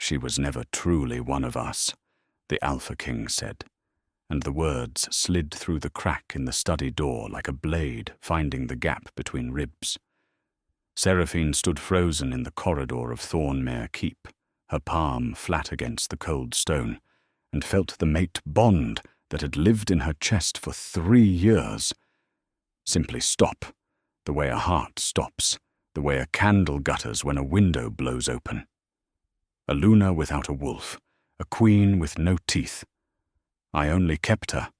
"She was never truly one of us," the Alpha King said, and the words slid through the crack in the study door like a blade finding the gap between ribs. Seraphine stood frozen in the corridor of Thornmere Keep, her palm flat against the cold stone, and felt the mate bond that had lived in her chest for 3 years. Simply stop, the way a heart stops, the way a candle gutters when a window blows open. A Luna without a wolf, a queen with no teeth. I only kept her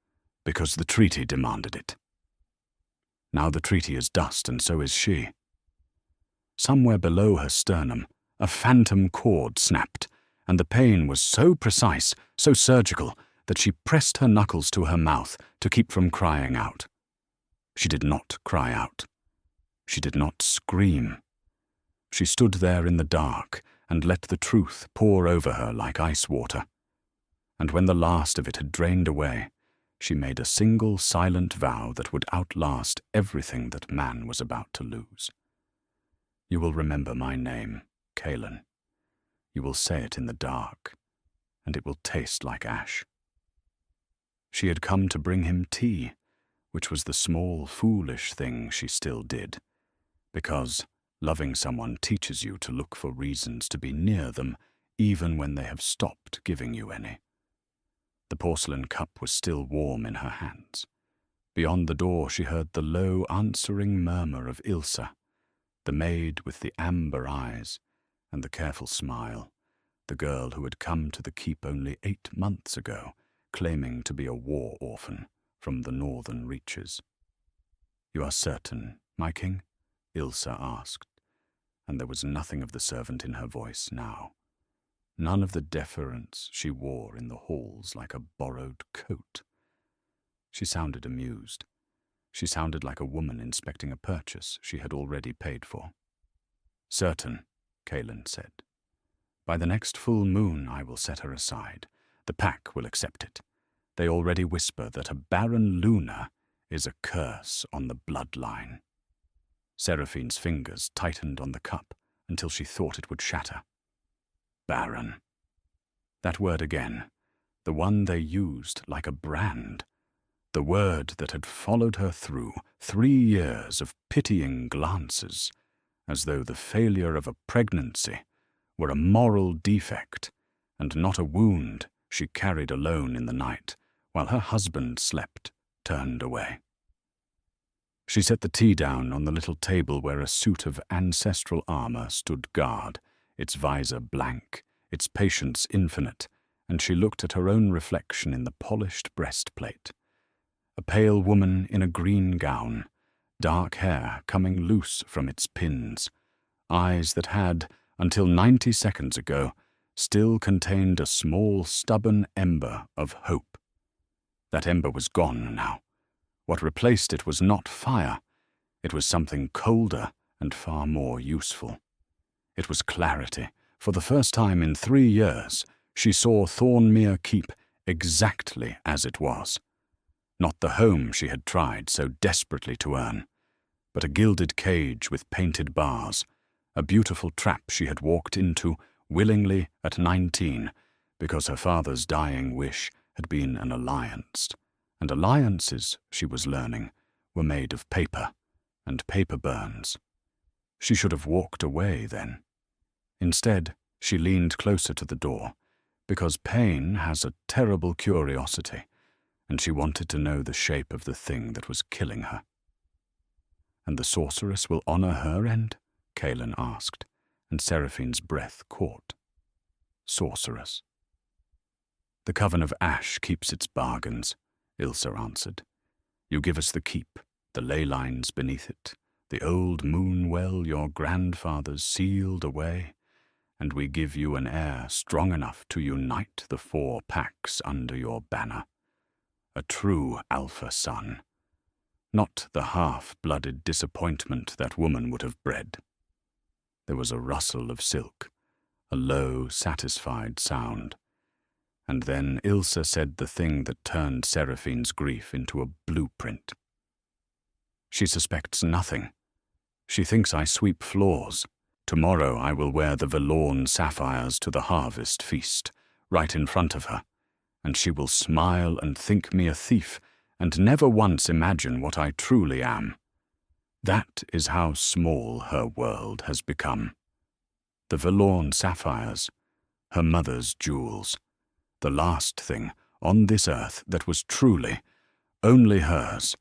because the treaty demanded it. Now the treaty is dust, and so is she. Somewhere below her sternum, a phantom cord snapped, and the pain was so precise, so surgical, that she pressed her knuckles to her mouth to keep from crying out. She did not cry out. She did not scream. She stood there in the dark and let the truth pour over her like ice water. And when the last of it had drained away, she made a single silent vow that would outlast everything that man was about to lose. You will remember my name, Kaelin. You will say it in the dark, and it will taste like ash. She had come to bring him tea, which was the small, foolish thing she still did, because loving someone teaches you to look for reasons to be near them even when they have stopped giving you any. The porcelain cup was still warm in her hands. Beyond the door she heard the low, answering murmur of Ilsa, the maid with the amber eyes and the careful smile, the girl who had come to the keep only 8 months ago, claiming to be a war orphan from the northern reaches. "You are certain, my king?" Ilsa asked, and there was nothing of the servant in her voice now. None of the deference she wore in the halls like a borrowed coat. She sounded amused. She sounded like a woman inspecting a purchase she had already paid for. "Certain," Kaelin said. "By the next full moon I will set her aside. The pack will accept it. They already whisper that a barren Luna is a curse on the bloodline." Seraphine's fingers tightened on the cup until she thought it would shatter. Barren. That word again, the one they used like a brand. The word that had followed her through 3 years of pitying glances, as though the failure of a pregnancy were a moral defect and not a wound she carried alone in the night while her husband slept, turned away. She set the tea down on the little table where a suit of ancestral armor stood guard, its visor blank, its patience infinite, and she looked at her own reflection in the polished breastplate. A pale woman in a green gown, dark hair coming loose from its pins, eyes that had, until 90 seconds ago, still contained a small, stubborn ember of hope. That ember was gone now. What replaced it was not fire. It was something colder and far more useful. It was clarity. For the first time in 3 years, she saw Thornmere Keep exactly as it was. Not the home she had tried so desperately to earn, but a gilded cage with painted bars, a beautiful trap she had walked into willingly at 19, because her father's dying wish had been an alliance, and alliances, she was learning, were made of paper, and paper burns. She should have walked away then. Instead, she leaned closer to the door, because pain has a terrible curiosity, and she wanted to know the shape of the thing that was killing her. "And the sorceress will honor her end?" Kaelin asked, and Seraphine's breath caught. Sorceress. "The Coven of Ash keeps its bargains," Ilsa answered. "You give us the keep, the ley lines beneath it, the old moon well your grandfathers sealed away, and we give you an heir strong enough to unite the 4 packs under your banner. A true alpha son, not the half-blooded disappointment that woman would have bred." There was a rustle of silk, a low, satisfied sound, and then Ilsa said the thing that turned Seraphine's grief into a blueprint. "She suspects nothing. She thinks I sweep floors. Tomorrow I will wear the Velorn sapphires to the harvest feast, right in front of her, and she will smile and think me a thief, and never once imagine what I truly am. That is how small her world has become. The Velorn sapphires, her mother's jewels, the last thing on this earth that was truly only hers,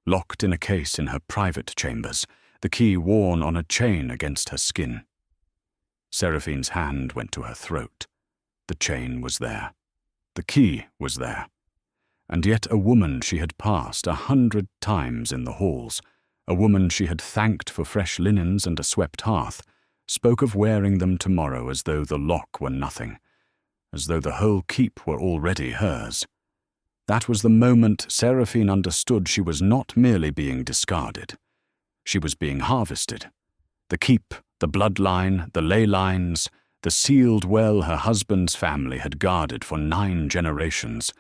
locked in a case in her private chambers, the key worn on a chain against her skin. Seraphine's hand went to her throat. The chain was there. The key was there. And yet a woman she had passed 100 times in the halls, a woman she had thanked for fresh linens and a swept hearth, spoke of wearing them tomorrow as though the lock were nothing, as though the whole keep were already hers. That was the moment Seraphine understood she was not merely being discarded. She was being harvested. The keep, the bloodline, the ley lines, the sealed well her husband's family had guarded for 9 generations,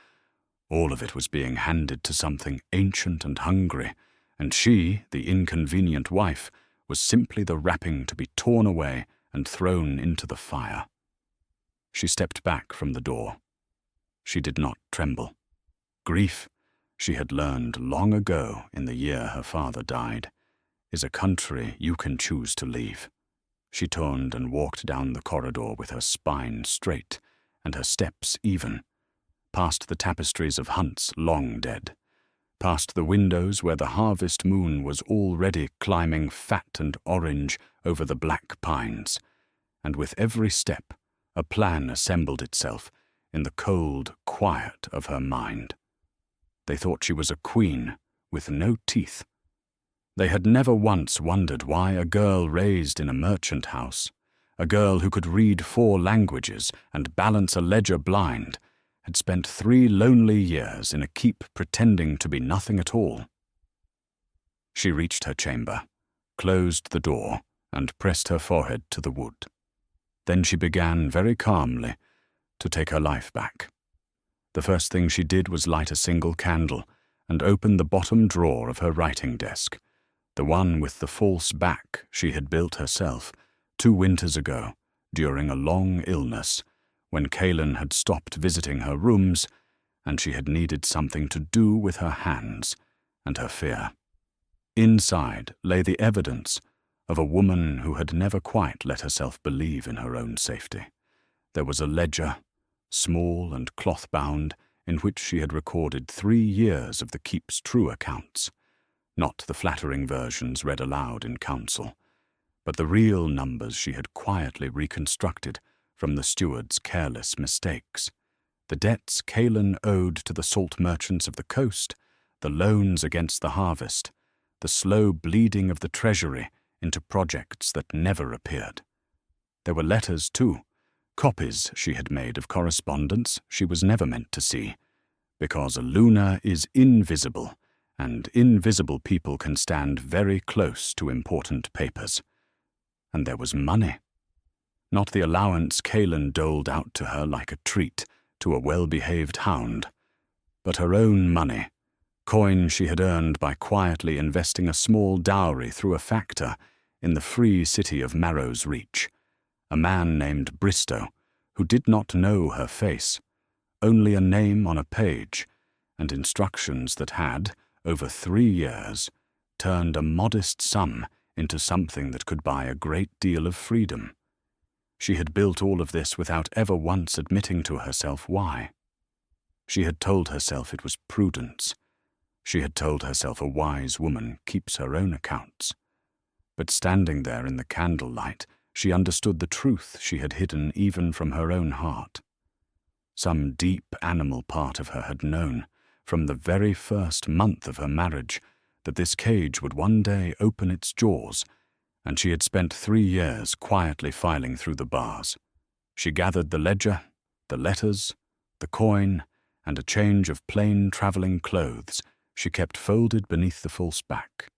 all of it was being handed to something ancient and hungry, and she, the inconvenient wife, was simply the wrapping to be torn away and thrown into the fire. She stepped back from the door. She did not tremble. Grief, she had learned long ago in the year her father died, is a country you can choose to leave. She turned and walked down the corridor with her spine straight and her steps even, past the tapestries of hunts long dead, past the windows where the harvest moon was already climbing fat and orange over the black pines, and with every step a plan assembled itself in the cold quiet of her mind. They thought she was a queen with no teeth. They had never once wondered why a girl raised in a merchant house, a girl who could read 4 languages and balance a ledger blind, had spent 3 lonely years in a keep pretending to be nothing at all. She reached her chamber, closed the door, and pressed her forehead to the wood. Then she began very calmly to take her life back. The first thing she did was light a single candle and open the bottom drawer of her writing desk, the one with the false back she had built herself 2 winters ago during a long illness, when Kaelin had stopped visiting her rooms and she had needed something to do with her hands and her fear. Inside lay the evidence of a woman who had never quite let herself believe in her own safety. There was a ledger, small and cloth-bound, in which she had recorded 3 years of the keep's true accounts, not the flattering versions read aloud in council, but the real numbers she had quietly reconstructed from the steward's careless mistakes, the debts Kaelin owed to the salt merchants of the coast, the loans against the harvest, the slow bleeding of the treasury into projects that never appeared. There were letters, too, copies she had made of correspondence she was never meant to see, because a Luna is invisible, and invisible people can stand very close to important papers. And there was money. Not the allowance Kaelin doled out to her like a treat to a well-behaved hound, but her own money, coin she had earned by quietly investing a small dowry through a factor in the free city of Marrow's Reach, a man named Bristow, who did not know her face, only a name on a page, and instructions that had, over 3 years, turned a modest sum into something that could buy a great deal of freedom. She had built all of this without ever once admitting to herself why. She had told herself it was prudence. She had told herself a wise woman keeps her own accounts. But standing there in the candlelight, she understood the truth she had hidden even from her own heart. Some deep animal part of her had known, from the very first month of her marriage, that this cage would one day open its jaws, and she had spent 3 years quietly filing through the bars. She gathered the ledger, the letters, the coin, and a change of plain traveling clothes she kept folded beneath the false back.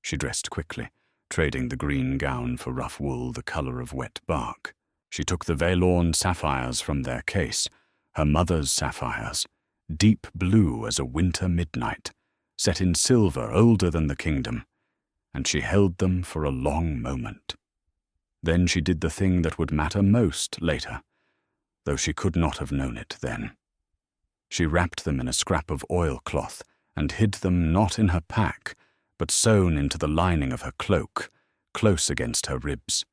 She dressed quickly, trading the green gown for rough wool the color of wet bark. She took the Velorn sapphires from their case, her mother's sapphires, deep blue as a winter midnight, set in silver older than the kingdom, and she held them for a long moment. Then she did the thing that would matter most later, though she could not have known it then. She wrapped them in a scrap of oilcloth and hid them not in her pack, but sewn into the lining of her cloak, close against her ribs,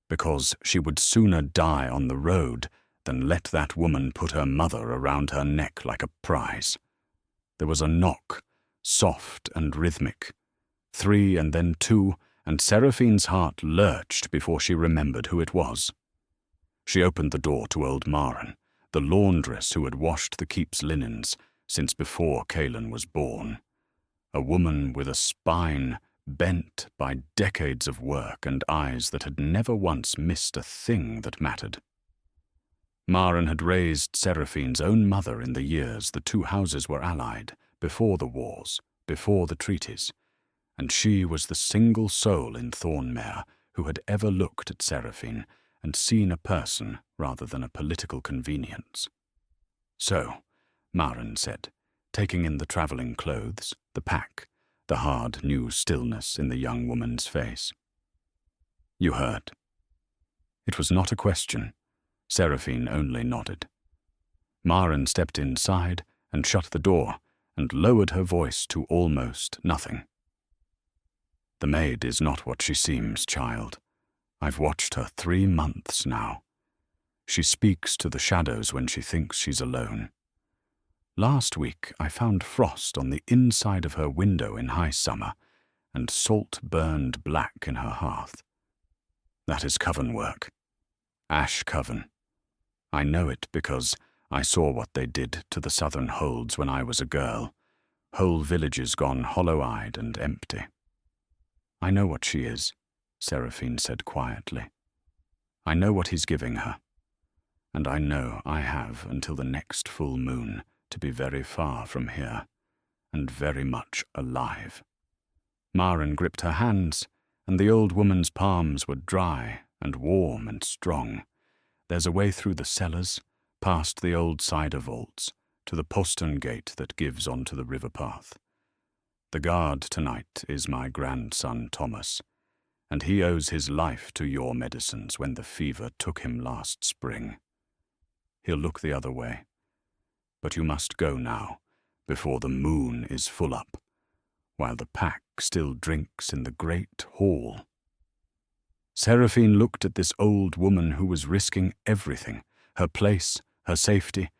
because she would sooner die on the road than let that woman put her mother around her neck like a prize. There was a knock, soft and rhythmic. 3 and then 2, and Seraphine's heart lurched before she remembered who it was. She opened the door to old Maren, the laundress who had washed the keep's linens since before Caelan was born. A woman with a spine bent by decades of work and eyes that had never once missed a thing that mattered. Maren had raised Seraphine's own mother in the years the two houses were allied, before the wars, before the treaties, and she was the single soul in Thornmere who had ever looked at Seraphine and seen a person rather than a political convenience. So, Maren said, taking in the travelling clothes, the pack, the hard new stillness in the young woman's face. You heard. It was not a question. Seraphine only nodded. Maren stepped inside and shut the door and lowered her voice to almost nothing. The maid is not what she seems, child. I've watched her 3 months now. She speaks to the shadows when she thinks she's alone. Last week I found frost on the inside of her window in high summer, and salt burned black in her hearth. That is coven work. Ash coven. I know it because I saw what they did to the southern holds when I was a girl, whole villages gone hollow-eyed and empty. I know what she is, Seraphine said quietly. I know what he's giving her, and I know I have until the next full moon to be very far from here, and very much alive. Maren gripped her hands, and the old woman's palms were dry and warm and strong. There's a way through the cellars, past the old cider vaults, to the postern gate that gives onto the river path. The guard tonight is my grandson Thomas, and he owes his life to your medicines when the fever took him last spring. He'll look the other way. But you must go now, before the moon is full up, while the pack still drinks in the great hall. Seraphine looked at this old woman who was risking everything, her place, her safety,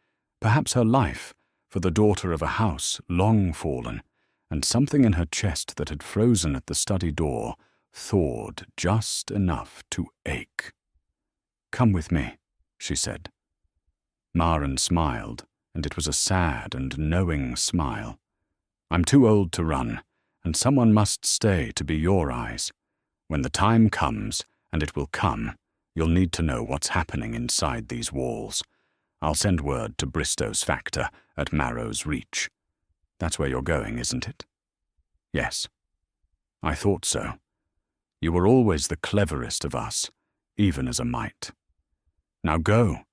perhaps her life, for the daughter of a house long fallen, and something in her chest that had frozen at the study door thawed just enough to ache. "Come with me," she said. Maren smiled, and it was a sad and knowing smile. "I'm too old to run, and someone must stay to be your eyes. When the time comes, and it will come, you'll need to know what's happening inside these walls. I'll send word to Bristow's factor at Marrow's Reach. That's where you're going, isn't it?" "Yes." "I thought so. You were always the cleverest of us, even as a mite. Now go,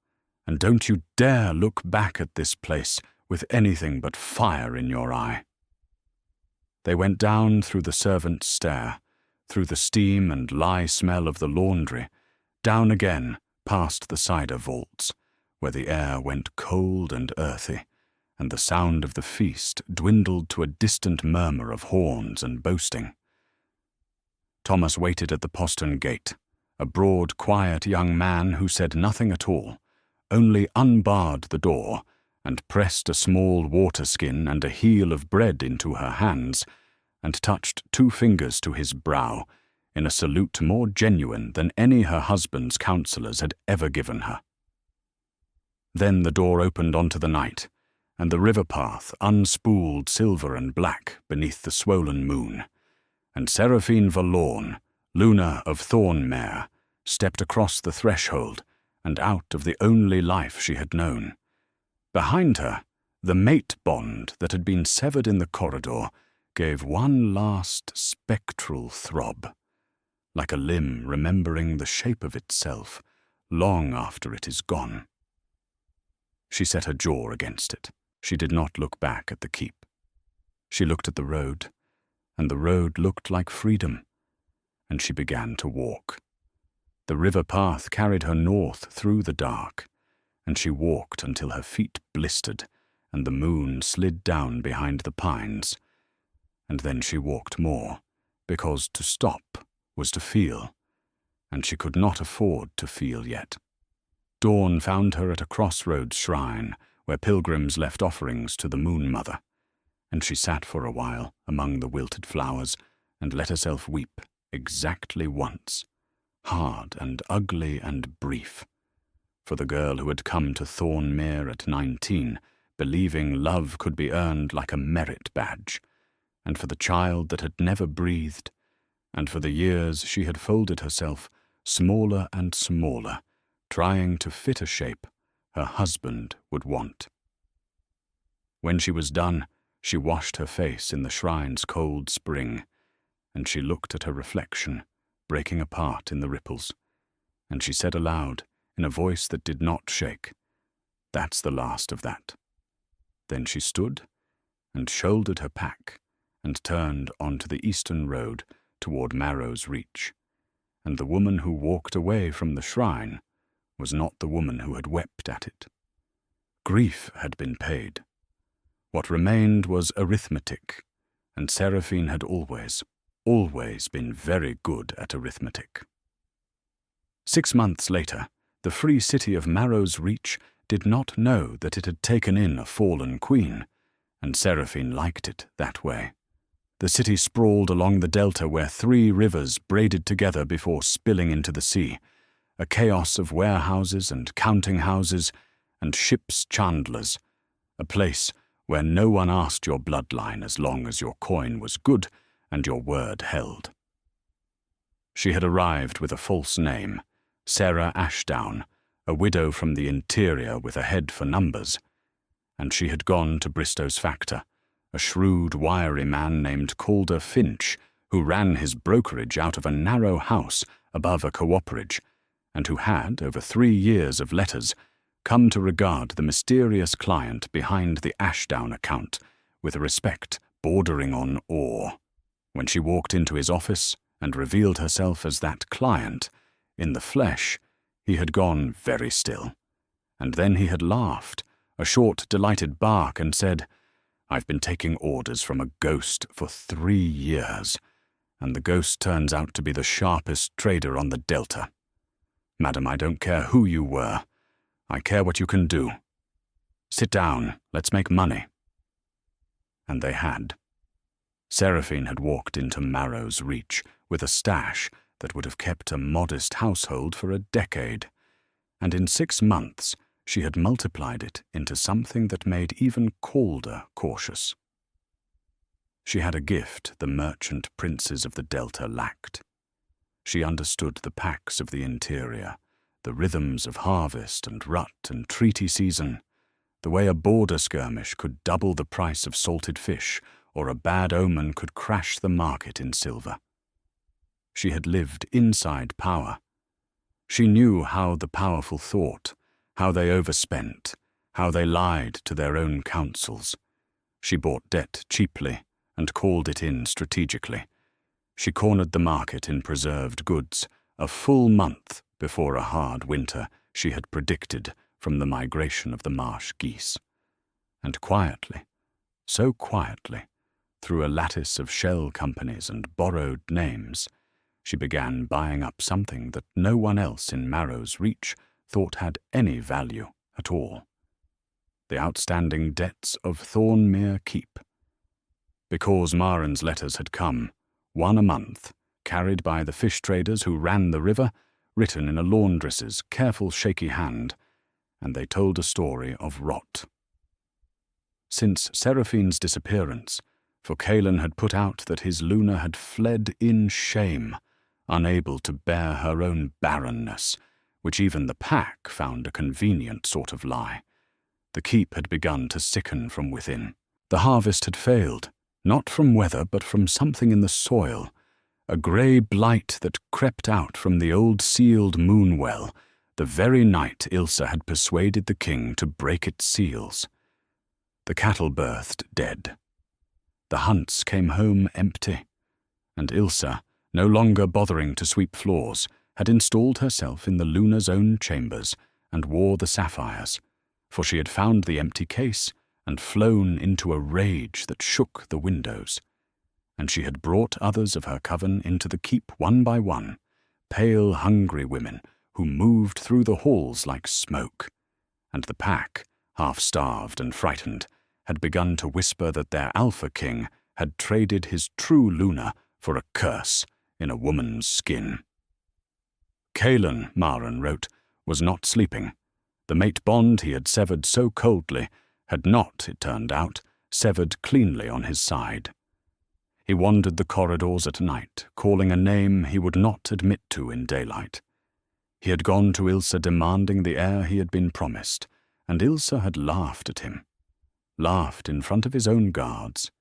and don't you dare look back at this place with anything but fire in your eye." They went down through the servants' stair, through the steam and lye smell of the laundry, down again past the cider vaults, where the air went cold and earthy, and the sound of the feast dwindled to a distant murmur of horns and boasting. Thomas waited at the postern gate, a broad, quiet young man who said nothing at all, only unbarred the door and pressed a small water-skin and a heel of bread into her hands, and touched 2 fingers to his brow in a salute more genuine than any her husband's counsellors had ever given her. Then the door opened onto the night, and the river path unspooled silver and black beneath the swollen moon, and Seraphine Valorn, Luna of Thornmere, stepped across the threshold and out of the only life she had known. Behind her, the mate bond that had been severed in the corridor gave one last spectral throb, like a limb remembering the shape of itself long after it is gone. She set her jaw against it. She did not look back at the keep. She looked at the road, and the road looked like freedom, and she began to walk. The river path carried her north through the dark, and she walked until her feet blistered and the moon slid down behind the pines. And then she walked more, because to stop was to feel, and she could not afford to feel yet. Dawn found her at a crossroads shrine where pilgrims left offerings to the Moon Mother, and she sat for a while among the wilted flowers and let herself weep exactly once, hard and ugly and brief, for the girl who had come to Thornmere at 19, believing love could be earned like a merit badge, and for the child that had never breathed, and for the years she had folded herself smaller and smaller, trying to fit a shape her husband would want. When she was done, she washed her face in the shrine's cold spring, and she looked at her reflection, breaking apart in the ripples, and she said aloud, in a voice that did not shake, "That's the last of that." Then she stood and shouldered her pack and turned onto the eastern road toward Marrow's Reach, and the woman who walked away from the shrine was not the woman who had wept at it. Grief had been paid. What remained was arithmetic, and Seraphine had always been very good at arithmetic. 6 months later, the free city of Marrow's Reach did not know that it had taken in a fallen queen, and Seraphine liked it that way. The city sprawled along the delta where 3 rivers braided together before spilling into the sea, a chaos of warehouses and counting houses and ships' chandlers, a place where no one asked your bloodline as long as your coin was good and your word held. She had arrived with a false name, Sarah Ashdown, a widow from the interior with a head for numbers, and she had gone to Bristow's factor, a shrewd, wiry man named Calder Finch, who ran his brokerage out of a narrow house above a cooperage, and who had, over 3 years of letters, come to regard the mysterious client behind the Ashdown account with a respect bordering on awe. When she walked into his office and revealed herself as that client, in the flesh, he had gone very still, and then he had laughed, a short, delighted bark, and said, "I've been taking orders from a ghost for 3 years, and the ghost turns out to be the sharpest trader on the delta. Madam, I don't care who you were. I care what you can do. Sit down, let's make money." And they had. Seraphine had walked into Marrow's Reach with a stash that would have kept a modest household for a decade, and in 6 months she had multiplied it into something that made even Calder cautious. She had a gift the merchant princes of the Delta lacked. She understood the packs of the interior, the rhythms of harvest and rut and treaty season, the way a border skirmish could double the price of salted fish or a bad omen could crash the market in silver. She had lived inside power. She knew how the powerful thought, how they overspent, how they lied to their own councils. She bought debt cheaply and called it in strategically. She cornered the market in preserved goods a full month before a hard winter she had predicted from the migration of the marsh geese. And quietly, so quietly, through a lattice of shell companies and borrowed names, she began buying up something that no one else in Marrow's Reach thought had any value at all: the outstanding debts of Thornmere Keep. Because Maren's letters had come, 1 a month, carried by the fish traders who ran the river, written in a laundress's careful shaky hand, and they told a story of rot. Since Seraphine's disappearance, for Caelan had put out that his Luna had fled in shame, unable to bear her own barrenness, which even the pack found a convenient sort of lie. The keep had begun to sicken from within. The harvest had failed, not from weather but from something in the soil, a grey blight that crept out from the old sealed moon well the very night Ilsa had persuaded the king to break its seals. The cattle birthed dead. The hunts came home empty, and Ilsa, no longer bothering to sweep floors, had installed herself in the Luna's own chambers and wore the sapphires, for she had found the empty case and flown into a rage that shook the windows. And she had brought others of her coven into the keep one by one, pale, hungry women who moved through the halls like smoke. And the pack, half-starved and frightened, had begun to whisper that their Alpha King had traded his true Luna for a curse in a woman's skin. Kaelan, Maren wrote, was not sleeping. The mate bond he had severed so coldly had not, it turned out, severed cleanly on his side. He wandered the corridors at night, calling a name he would not admit to in daylight. He had gone to Ilsa demanding the heir he had been promised, and Ilsa had laughed at him, laughed in front of his own guards,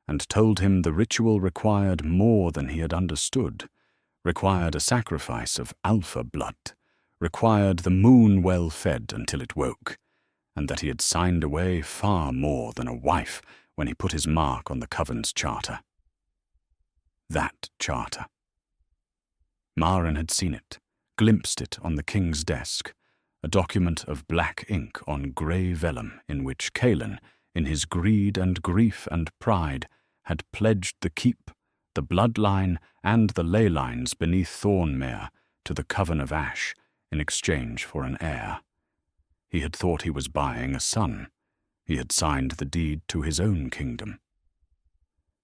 and told him the ritual required more than he had understood, required a sacrifice of alpha blood, required the moon well fed until it woke, and that he had signed away far more than a wife when he put his mark on the coven's charter. That charter. Maren had seen it, glimpsed it on the king's desk, a document of black ink on grey vellum in which Kaelan, in his greed and grief and pride, had pledged the keep, the bloodline, and the ley lines beneath Thornmere to the Coven of Ash in exchange for an heir. He had thought he was buying a son. He had signed the deed to his own kingdom.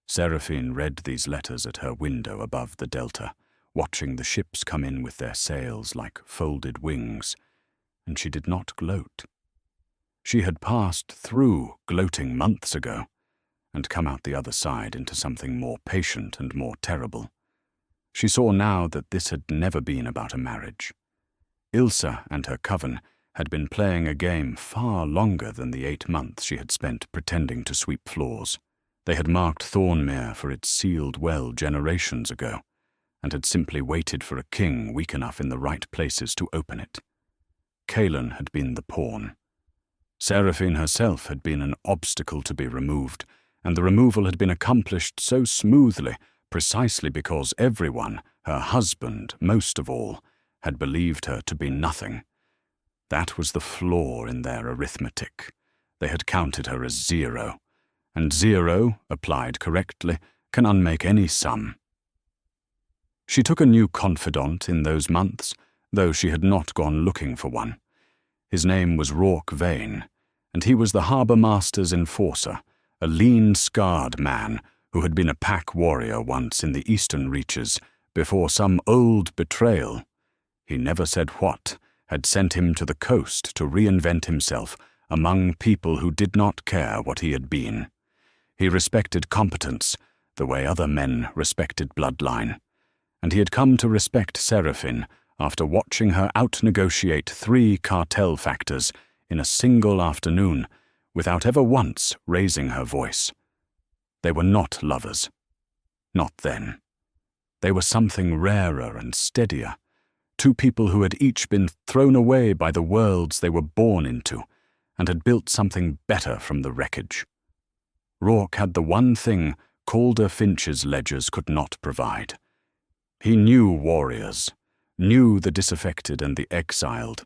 Seraphine read these letters at her window above the delta, watching the ships come in with their sails like folded wings, and she did not gloat. She had passed through gloating months ago, and come out the other side into something more patient and more terrible. She saw now that this had never been about a marriage. Ilsa and her coven had been playing a game far longer than the 8 months she had spent pretending to sweep floors. They had marked Thornmere for its sealed well generations ago, and had simply waited for a king weak enough in the right places to open it. Kaelan had been the pawn. Seraphine herself had been an obstacle to be removed, and the removal had been accomplished so smoothly precisely because everyone, her husband most of all, had believed her to be nothing. That was the flaw in their arithmetic. They had counted her as 0, and 0, applied correctly, can unmake any sum. She took a new confidant in those months, though she had not gone looking for one. His name was Rourke Vane, and he was the harbour master's enforcer, a lean, scarred man who had been a pack warrior once in the eastern reaches before some old betrayal, he never said what, had sent him to the coast to reinvent himself among people who did not care what he had been. He respected competence, the way other men respected bloodline, and he had come to respect Seraphine after watching her out-negotiate 3 cartel factors in a single afternoon without ever once raising her voice. They were not lovers. Not then. They were something rarer and steadier, 2 people who had each been thrown away by the worlds they were born into and had built something better from the wreckage. Rourke had the one thing Calder Finch's ledgers could not provide. He knew warriors, knew the disaffected and the exiled,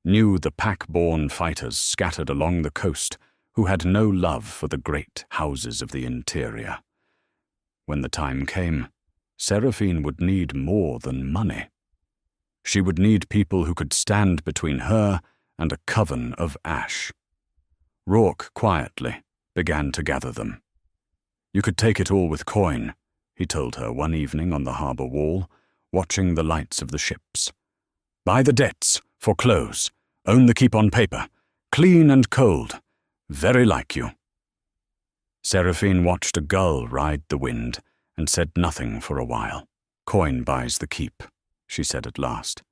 knew the pack-born fighters scattered along the coast who had no love for the great houses of the interior. When the time came, Seraphine would need more than money. She would need people who could stand between her and a coven of ash. Rourke quietly began to gather them. You could take it all with coin, he told her one evening on the harbour wall, watching the lights of the ships. Buy the debts, foreclose, own the keep on paper, clean and cold, very like you. Seraphine watched a gull ride the wind and said nothing for a while. Coin buys the keep, she said at last.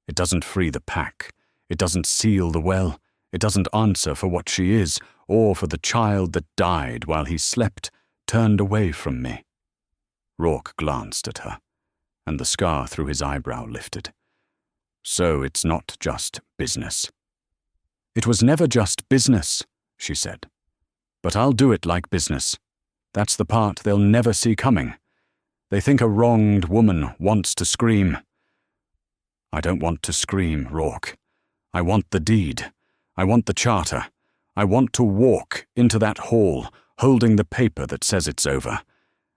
It doesn't free the pack, it doesn't seal the well, it doesn't answer for what she is, or for the child that died while he slept, turned away from me. Rourke glanced at her, and the scar through his eyebrow lifted. So it's not just business. It was never just business, she said. But I'll do it like business. That's the part they'll never see coming. They think a wronged woman wants to scream. I don't want to scream, Rourke. I want the deed. I want the charter. I want to walk into that hall, holding the paper that says it's over.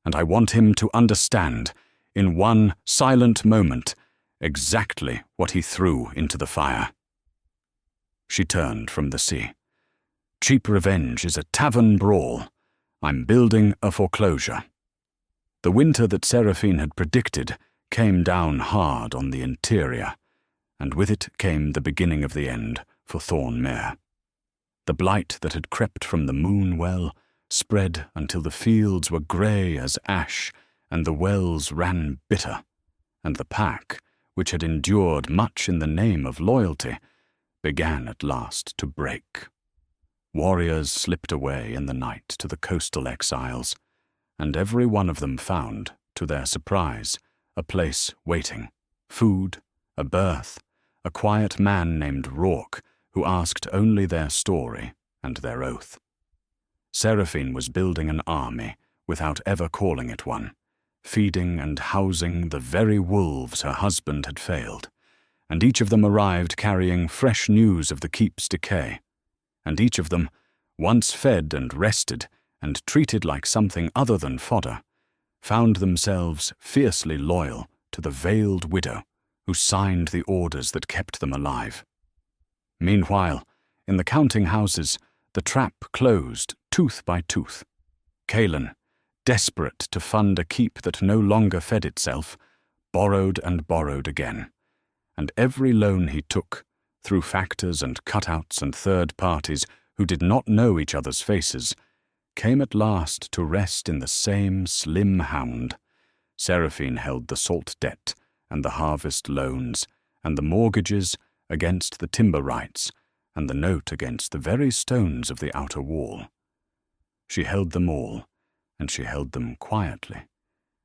And I want him to understand, in one silent moment, exactly what he threw into the fire. She turned from the sea. Cheap revenge is a tavern brawl. I'm building a foreclosure. The winter that Seraphine had predicted came down hard on the interior, and with it came the beginning of the end for Thornmere. The blight that had crept from the moon well spread until the fields were grey as ash and the wells ran bitter, and the pack, which had endured much in the name of loyalty, began at last to break. Warriors slipped away in the night to the coastal exiles, and every one of them found, to their surprise, a place waiting, food, a berth, a quiet man named Rourke who asked only their story and their oath. Seraphine was building an army without ever calling it one, feeding and housing the very wolves her husband had failed, and each of them arrived carrying fresh news of the keep's decay, and each of them, once fed and rested and treated like something other than fodder, found themselves fiercely loyal to the veiled widow who signed the orders that kept them alive. Meanwhile, in the counting houses, the trap closed tooth by tooth. Caelan, desperate to fund a keep that no longer fed itself, borrowed and borrowed again, and every loan he took, through factors and cutouts and third parties who did not know each other's faces, came at last to rest in the same slim hound. Seraphine held the salt debt and the harvest loans and the mortgages against the timber rights and the note against the very stones of the outer wall. She held them all, and she held them quietly,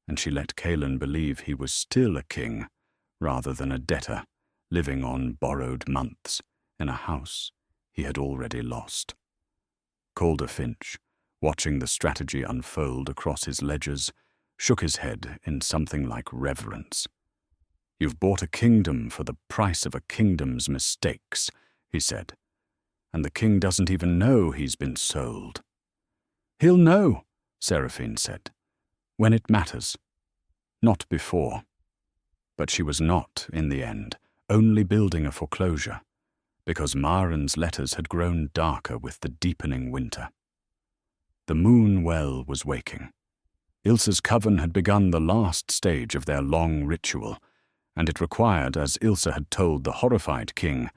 and she let Caelan believe he was still a king rather than a debtor living on borrowed months in a house he had already lost. Calder Finch, watching the strategy unfold across his ledgers, shook his head in something like reverence. "You've bought a kingdom for the price of a kingdom's mistakes," he said, "and the king doesn't even know he's been sold." "He'll know," Seraphine said, "when it matters. Not before." But she was not, in the end, only building a foreclosure, because Maren's letters had grown darker with the deepening winter. The moon well was waking. Ilsa's coven had begun the last stage of their long ritual, and it required, as Ilsa had told the horrified king,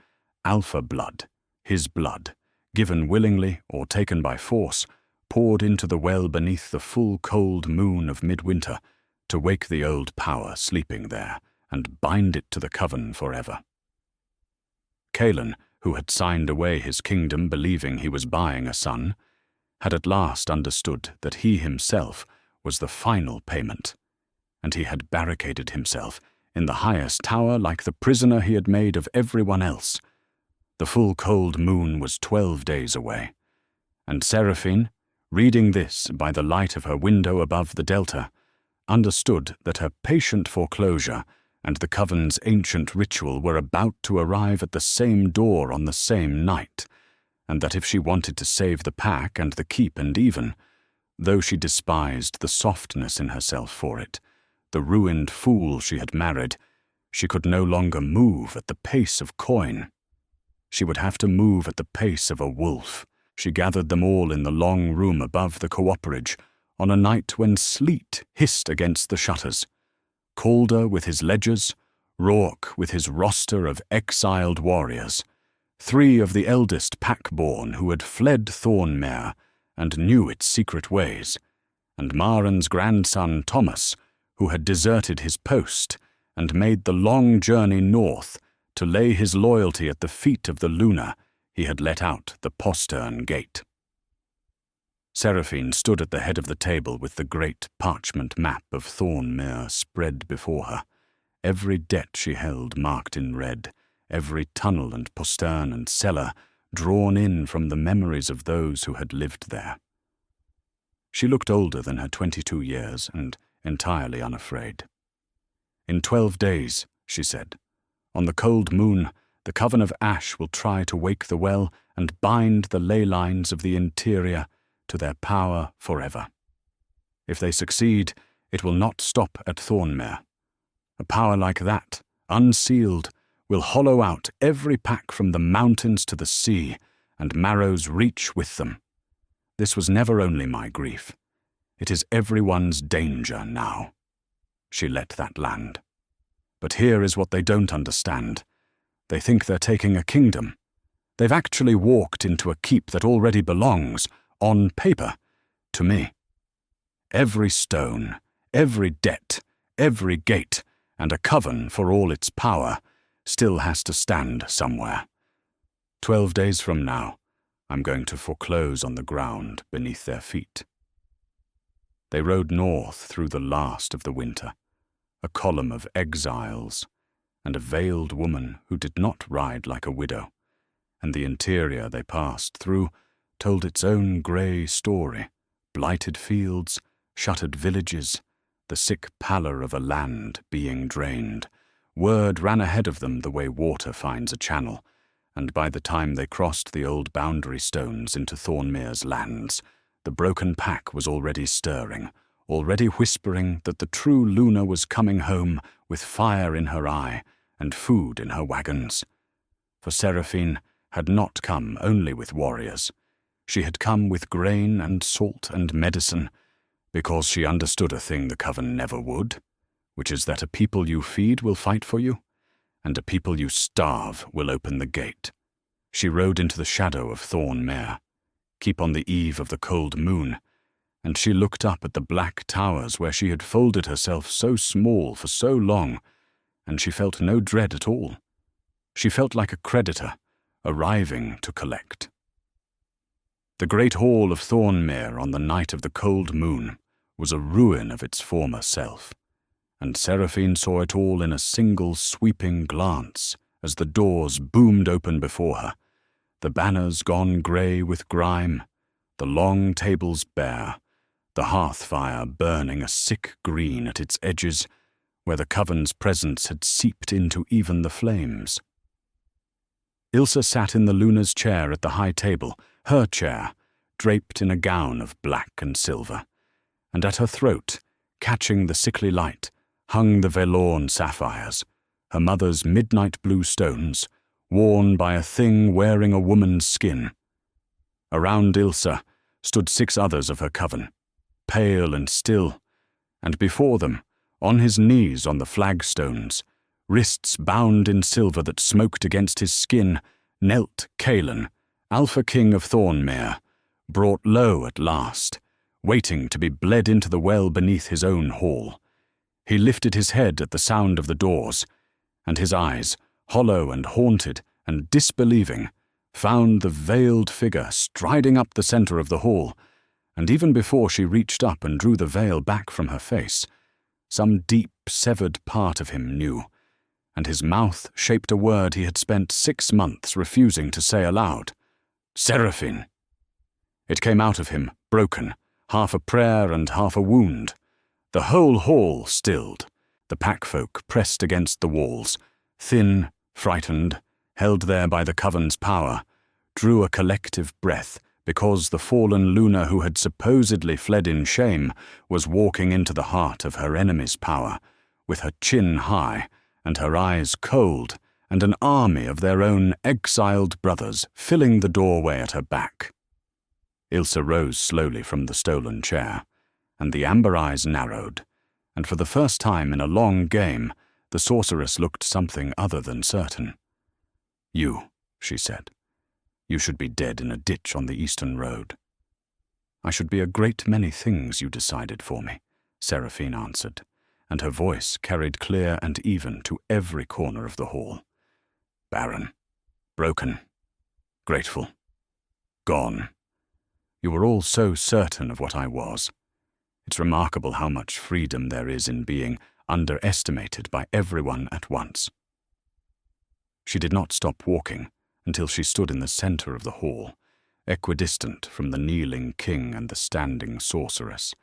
alpha blood, his blood, given willingly or taken by force, poured into the well beneath the full cold moon of midwinter to wake the old power sleeping there and bind it to the coven forever. Caelan, who had signed away his kingdom believing he was buying a son, had at last understood that he himself was the final payment, and he had barricaded himself in the highest tower like the prisoner he had made of everyone else. The full cold moon was 12 days away, and Seraphine, reading this by the light of her window above the delta, understood that her patient foreclosure and the coven's ancient ritual were about to arrive at the same door on the same night, and that if she wanted to save the pack and the keep and even, though she despised the softness in herself for it, the ruined fool she had married, she could no longer move at the pace of coin. She would have to move at the pace of a wolf. She gathered them all in the long room above the cooperage on a night when sleet hissed against the shutters. Calder with his ledgers, Rourke with his roster of exiled warriors, 3 of the eldest pack-born who had fled Thornmere and knew its secret ways, and Maren's grandson Thomas, who had deserted his post and made the long journey north to lay his loyalty at the feet of the Luna he had let out the postern gate. Seraphine stood at the head of the table with the great parchment map of Thornmere spread before her, every debt she held marked in red, every tunnel and postern and cellar drawn in from the memories of those who had lived there. She looked older than her 22 years and entirely unafraid. "In 12 days," she said, On the cold moon, the coven of ash will try to wake the well and bind the ley lines of the interior to their power forever. If they succeed, it will not stop at Thornmere. A power like that, unsealed, will hollow out every pack from the mountains to the sea, and Marrow's reach with them. This was never only my grief. It is everyone's danger now. She let that land. But here is what they don't understand. They think they're taking a kingdom. They've actually walked into a keep that already belongs, on paper, to me. Every stone, every debt, every gate, and a coven for all its power, still has to stand somewhere. 12 days from now, I'm going to foreclose on the ground beneath their feet. They rode north through the last of the winter, a column of exiles, and a veiled woman who did not ride like a widow, and the interior they passed through told its own grey story, blighted fields, shuttered villages, the sick pallor of a land being drained. Word ran ahead of them the way water finds a channel, and by the time they crossed the old boundary stones into Thornmere's lands, the broken pack was already stirring, already whispering that the true Luna was coming home with fire in her eye and food in her wagons. For Seraphine had not come only with warriors. She had come with grain and salt and medicine, because she understood a thing the coven never would, which is that a people you feed will fight for you, and a people you starve will open the gate. She rode into the shadow of Thornmere, keep on the eve of the cold moon, and she looked up at the black towers where she had folded herself so small for so long, and she felt no dread at all. She felt like a creditor, arriving to collect. The great hall of Thornmere on the night of the cold moon was a ruin of its former self, and Seraphine saw it all in a single sweeping glance as the doors boomed open before her, the banners gone grey with grime, the long tables bare, the hearth fire burning a sick green at its edges, where the coven's presence had seeped into even the flames. Ilsa sat in the Luna's chair at the high table, her chair, draped in a gown of black and silver, and at her throat, catching the sickly light, hung the Velorn sapphires, her mother's midnight blue stones, worn by a thing wearing a woman's skin. Around Ilsa stood 6 others of her coven, pale and still, and before them, on his knees on the flagstones, wrists bound in silver that smoked against his skin, knelt Caelan, Alpha King of Thornmere, brought low at last, waiting to be bled into the well beneath his own hall. He lifted his head at the sound of the doors, and his eyes, hollow and haunted and disbelieving, found the veiled figure striding up the center of the hall, and even before she reached up and drew the veil back from her face, some deep, severed part of him knew, and his mouth shaped a word he had spent 6 months refusing to say aloud. Seraphine. It came out of him, broken, half a prayer and half a wound. The whole hall stilled. The packfolk pressed against the walls, thin, frightened, held there by the coven's power, drew a collective breath because the fallen Luna who had supposedly fled in shame was walking into the heart of her enemy's power, with her chin high and her eyes cold, and an army of their own exiled brothers filling the doorway at her back. Ilsa rose slowly from the stolen chair, and the amber eyes narrowed, and for the first time in a long game, the sorceress looked something other than certain. You, she said, you should be dead in a ditch on the eastern road. I should be a great many things you decided for me, Seraphine answered, and her voice carried clear and even to every corner of the hall. Barren, broken, grateful, gone. You were all so certain of what I was. It's remarkable how much freedom there is in being underestimated by everyone at once. She did not stop walking until she stood in the center of the hall, equidistant from the kneeling king and the standing sorceress,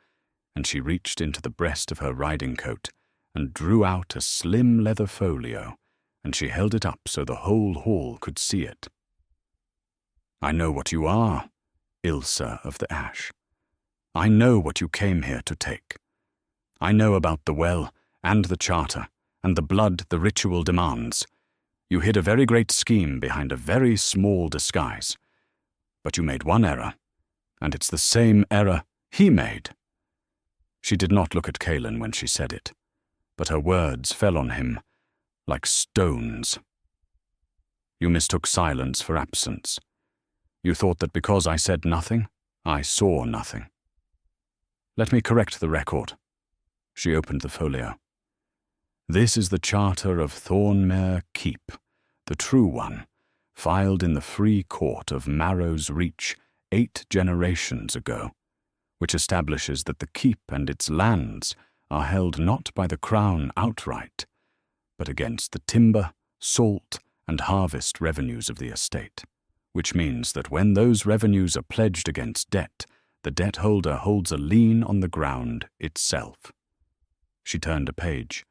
and she reached into the breast of her riding coat and drew out a slim leather folio and she held it up so the whole hall could see it. "I know what you are, Ilsa of the Ash. I know what you came here to take. I know about the well and the charter and the blood the ritual demands. You hid a very great scheme behind a very small disguise. But you made one error, and it's the same error he made." She did not look at Kaelin when she said it, but her words fell on him like stones. "You mistook silence for absence. You thought that because I said nothing, I saw nothing. Let me correct the record." She opened the folio. "This is the charter of Thornmere Keep, the true one, filed in the free court of Marrow's Reach 8 generations ago, which establishes that the keep and its lands are held not by the crown outright, but against the timber, salt, and harvest revenues of the estate, which means that when those revenues are pledged against debt, the debt holder holds a lien on the ground itself." She turned a page.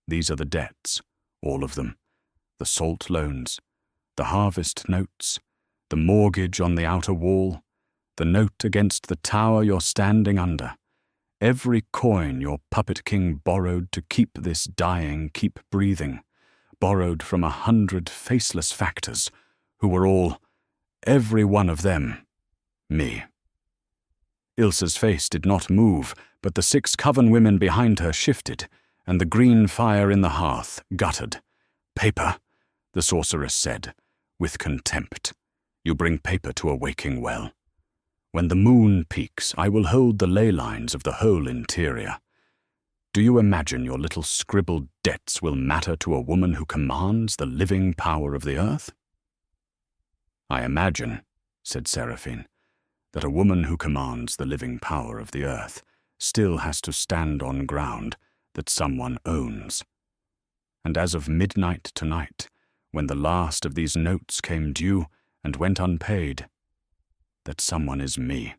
"These are the debts, all of them. The salt loans, the harvest notes, the mortgage on the outer wall, the note against the tower you're standing under. Every coin your puppet king borrowed to keep this dying keep breathing, borrowed from 100 faceless factors, who were all, every one of them, me." Ilsa's face did not move, but the 6 coven women behind her shifted, and the green fire in the hearth guttered. "Paper," the sorceress said, with contempt. "You bring paper to a waking well. When the moon peaks, I will hold the ley lines of the whole interior. Do you imagine your little scribbled debts will matter to a woman who commands the living power of the earth?" "I imagine," said Seraphine, "that a woman who commands the living power of the earth still has to stand on ground that someone owns. And as of midnight tonight, when the last of these notes came due and went unpaid, that someone is me.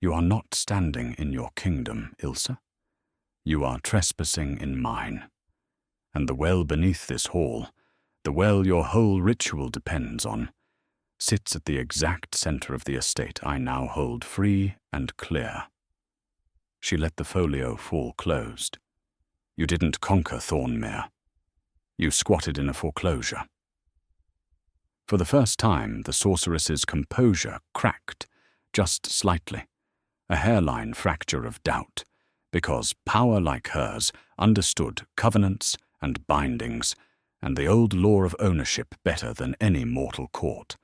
You are not standing in your kingdom, Ilsa. You are trespassing in mine. And the well beneath this hall, the well your whole ritual depends on, sits at the exact center of the estate I now hold free and clear." She let the folio fall closed. "You didn't conquer Thornmere. You squatted in a foreclosure." For the first time, the sorceress's composure cracked, just slightly, a hairline fracture of doubt, because power like hers understood covenants and bindings and the old law of ownership better than any mortal court,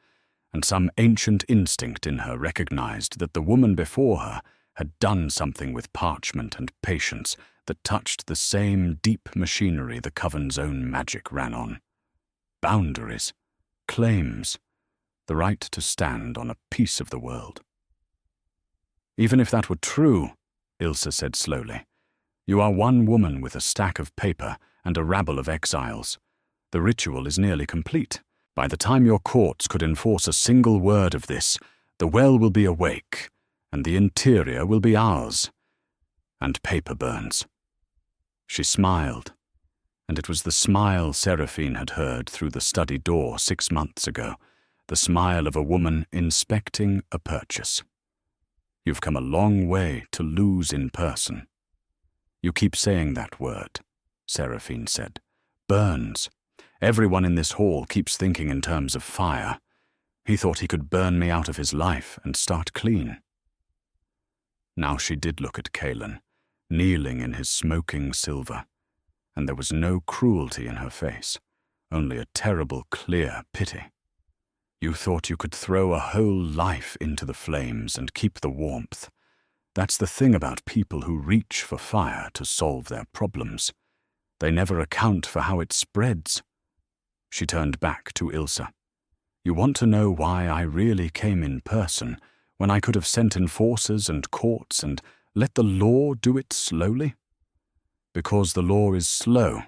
and some ancient instinct in her recognized that the woman before her had done something with parchment and patience that touched the same deep machinery the coven's own magic ran on. Boundaries, claims, the right to stand on a piece of the world. "Even if that were true," Ilsa said slowly, "you are one woman with a stack of paper and a rabble of exiles. The ritual is nearly complete. By the time your courts could enforce a single word of this, the well will be awake, and the interior will be ours. And paper burns." She smiled, and it was the smile Seraphine had heard through the study door 6 months ago, the smile of a woman inspecting a purchase. "You've come a long way to lose in person." "You keep saying that word," Seraphine said. "Burns. Everyone in this hall keeps thinking in terms of fire. He thought he could burn me out of his life and start clean." Now she did look at Kaelin, kneeling in his smoking silver, and there was no cruelty in her face, only a terrible, clear pity. "You thought you could throw a whole life into the flames and keep the warmth. That's the thing about people who reach for fire to solve their problems. They never account for how it spreads." She turned back to Ilsa. "You want to know why I really came in person, when I could have sent enforcers and courts and let the law do it slowly? Because the law is slow,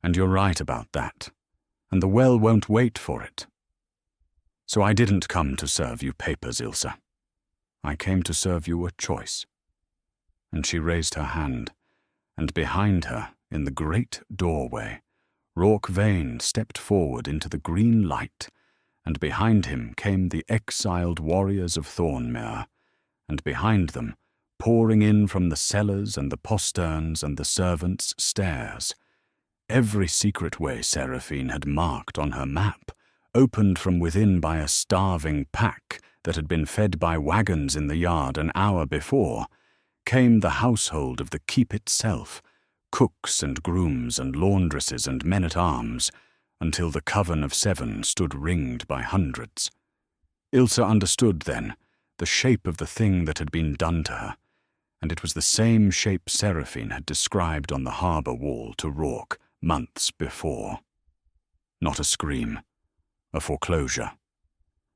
and you're right about that, and the well won't wait for it. So I didn't come to serve you papers, Ilsa. I came to serve you a choice." And she raised her hand, and behind her, in the great doorway, Rourke Vane stepped forward into the green light, and behind him came the exiled warriors of Thornmere, and behind them, pouring in from the cellars and the posterns and the servants' stairs, every secret way Seraphine had marked on her map, opened from within by a starving pack that had been fed by wagons in the yard an hour before, came the household of the keep itself, cooks and grooms and laundresses and men-at-arms, until the coven of 7 stood ringed by hundreds. Ilse understood then the shape of the thing that had been done to her, and it was the same shape Seraphine had described on the harbour wall to Rourke months before. Not a scream, a foreclosure.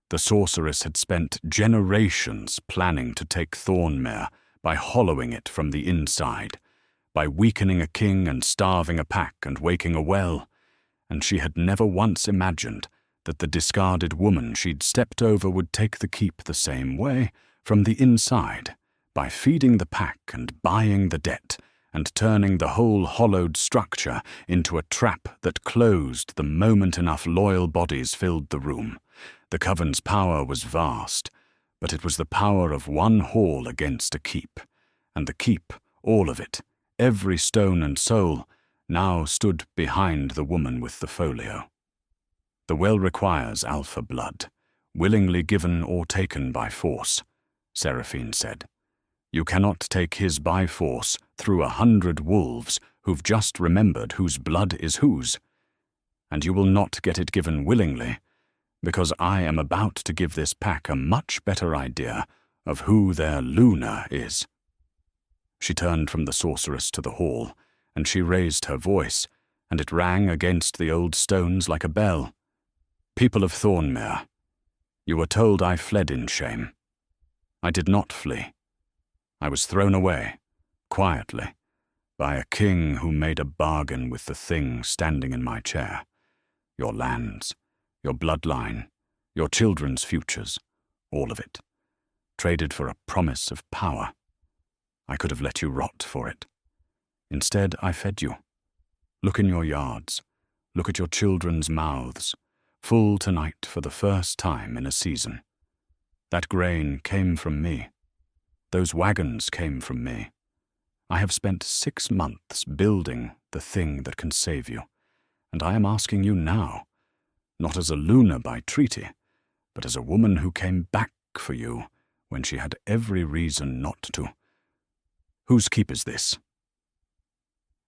The sorceress had spent generations planning to take Thornmere by hollowing it from the inside, by weakening a king and starving a pack and waking a well, and she had never once imagined that the discarded woman she'd stepped over would take the keep the same way, from the inside, by feeding the pack and buying the debt, and turning the whole hollowed structure into a trap that closed the moment enough loyal bodies filled the room. The coven's power was vast, but it was the power of one hall against a keep, and the keep, all of it, every stone and soul, now stood behind the woman with the folio. The well requires alpha blood, willingly given or taken by force, Seraphine said. You cannot take his by force through 100 wolves who've just remembered whose blood is whose. And you will not get it given willingly, because I am about to give this pack a much better idea of who their Luna is. She turned from the sorceress to the hall, and she raised her voice, and it rang against the old stones like a bell. People of Thornmere, you were told I fled in shame. I did not flee. I was thrown away, quietly, by a king who made a bargain with the thing standing in my chair. Your lands, your bloodline, your children's futures, all of it, traded for a promise of power. I could have let you rot for it. Instead, I fed you. Look in your yards. Look at your children's mouths, full tonight for the first time in a season. That grain came from me. Those wagons came from me. I have spent 6 months building the thing that can save you, and I am asking you now, not as a Luna by treaty, but as a woman who came back for you when she had every reason not to. Whose keep is this?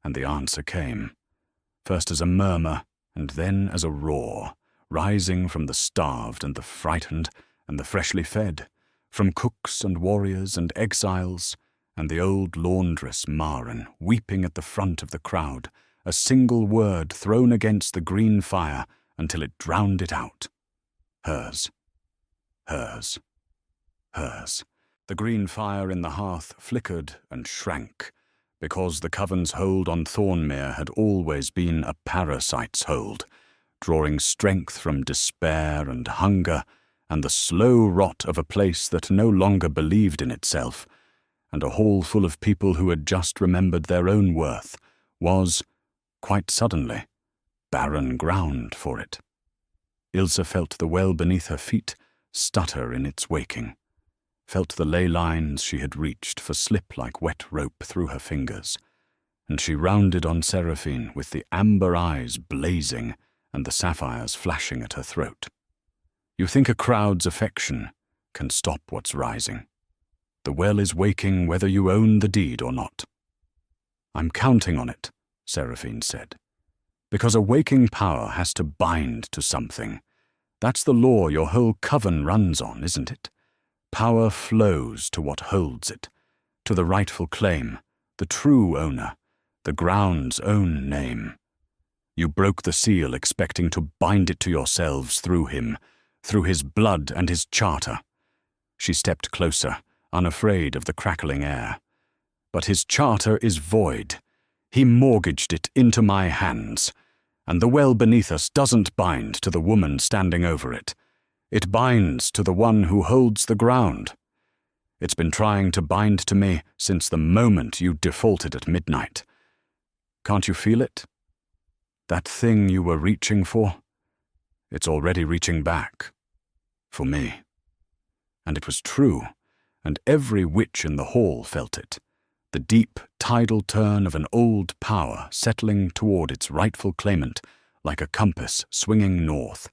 And the answer came, first as a murmur and then as a roar, rising from the starved and the frightened and the freshly fed, from cooks and warriors and exiles, and the old laundress Maren weeping at the front of the crowd, a single word thrown against the green fire until it drowned it out. Hers. Hers. Hers. The green fire in the hearth flickered and shrank, because the coven's hold on Thornmere had always been a parasite's hold, drawing strength from despair and hunger and the slow rot of a place that no longer believed in itself, and a hall full of people who had just remembered their own worth was, quite suddenly, barren ground for it. Ilse felt the well beneath her feet stutter in its waking, felt the ley lines she had reached for slip like wet rope through her fingers, and she rounded on Seraphine with the amber eyes blazing and the sapphires flashing at her throat. You think a crowd's affection can stop what's rising. The well is waking whether you own the deed or not. I'm counting on it, Seraphine said, because a waking power has to bind to something. That's the law your whole coven runs on, isn't it? Power flows to what holds it, to the rightful claim, the true owner, the ground's own name. You broke the seal expecting to bind it to yourselves through him, through his blood and his charter. She stepped closer, unafraid of the crackling air. But his charter is void. He mortgaged it into my hands, and the well beneath us doesn't bind to the woman standing over it. It binds to the one who holds the ground. It's been trying to bind to me since the moment you defaulted at midnight. Can't you feel it? That thing you were reaching for, it's already reaching back. For me. And it was true, and every witch in the hall felt it. The deep, tidal turn of an old power settling toward its rightful claimant like a compass swinging north,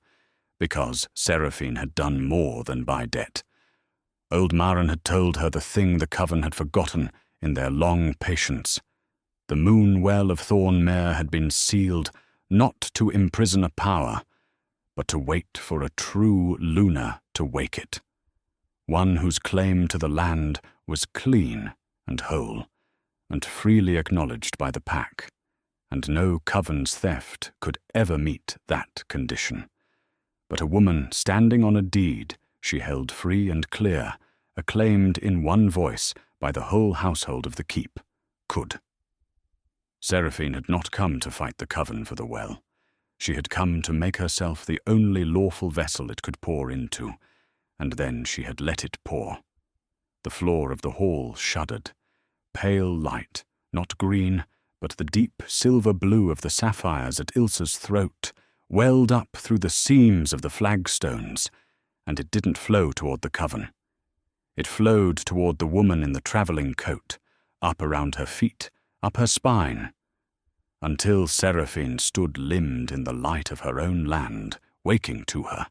because Seraphine had done more than buy debt. Old Maren had told her the thing the coven had forgotten in their long patience. The moon well of Thornmere had been sealed not to imprison a power, but to wait for a true Luna to wake it. One whose claim to the land was clean and whole, and freely acknowledged by the pack, and no coven's theft could ever meet that condition. But a woman standing on a deed she held free and clear, acclaimed in one voice by the whole household of the keep, could. Seraphine had not come to fight the coven for the well. She had come to make herself the only lawful vessel it could pour into, and then she had let it pour. The floor of the hall shuddered. Pale light, not green, but the deep silver blue of the sapphires at Ilsa's throat, welled up through the seams of the flagstones, and it didn't flow toward the coven. It flowed toward the woman in the travelling coat, up around her feet, up her spine, until Seraphine stood limned in the light of her own land, waking to her,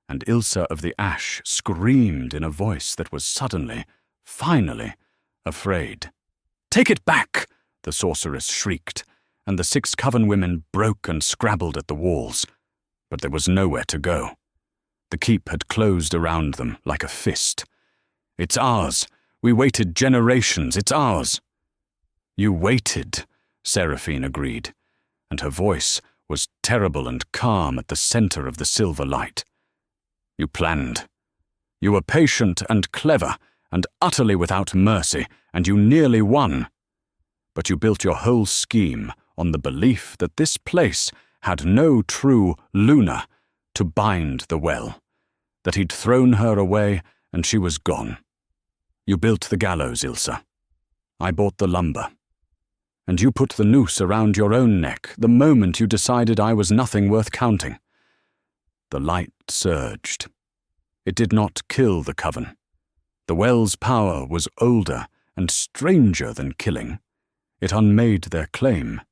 and Ilsa of the Ash screamed in a voice that was suddenly, finally, afraid. "Take it back!" the sorceress shrieked, and the 6 coven women broke and scrabbled at the walls. But there was nowhere to go. The keep had closed around them like a fist. "It's ours. We waited generations. It's ours." "You waited," Seraphine agreed, and her voice was terrible and calm at the center of the silver light. "You planned. You were patient and clever and utterly without mercy, and you nearly won. But you built your whole scheme on the belief that this place had no true Luna to bind the well, that he'd thrown her away and she was gone. You built the gallows, Ilsa. I bought the lumber. And you put the noose around your own neck the moment you decided I was nothing worth counting." The light surged. It did not kill the coven. The well's power was older and stranger than killing. It unmade their claim.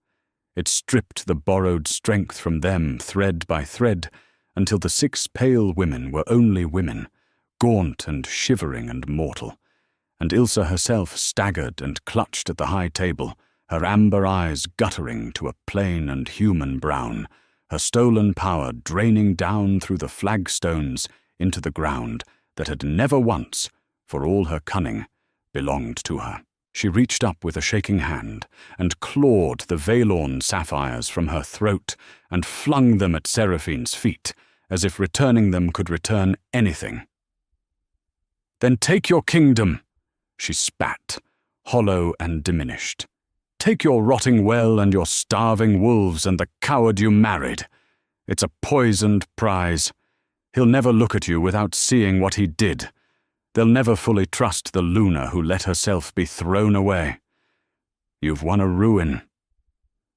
It stripped the borrowed strength from them thread by thread until the 6 pale women were only women, gaunt and shivering and mortal, and Ilsa herself staggered and clutched at the high table, her amber eyes guttering to a plain and human brown, her stolen power draining down through the flagstones into the ground that had never once, for all her cunning, belonged to her. She reached up with a shaking hand and clawed the Veilorn sapphires from her throat and flung them at Seraphine's feet, as if returning them could return anything. "Then take your kingdom," she spat, hollow and diminished. "Take your rotting well and your starving wolves and the coward you married. It's a poisoned prize. He'll never look at you without seeing what he did. They'll never fully trust the Luna who let herself be thrown away. You've won a ruin."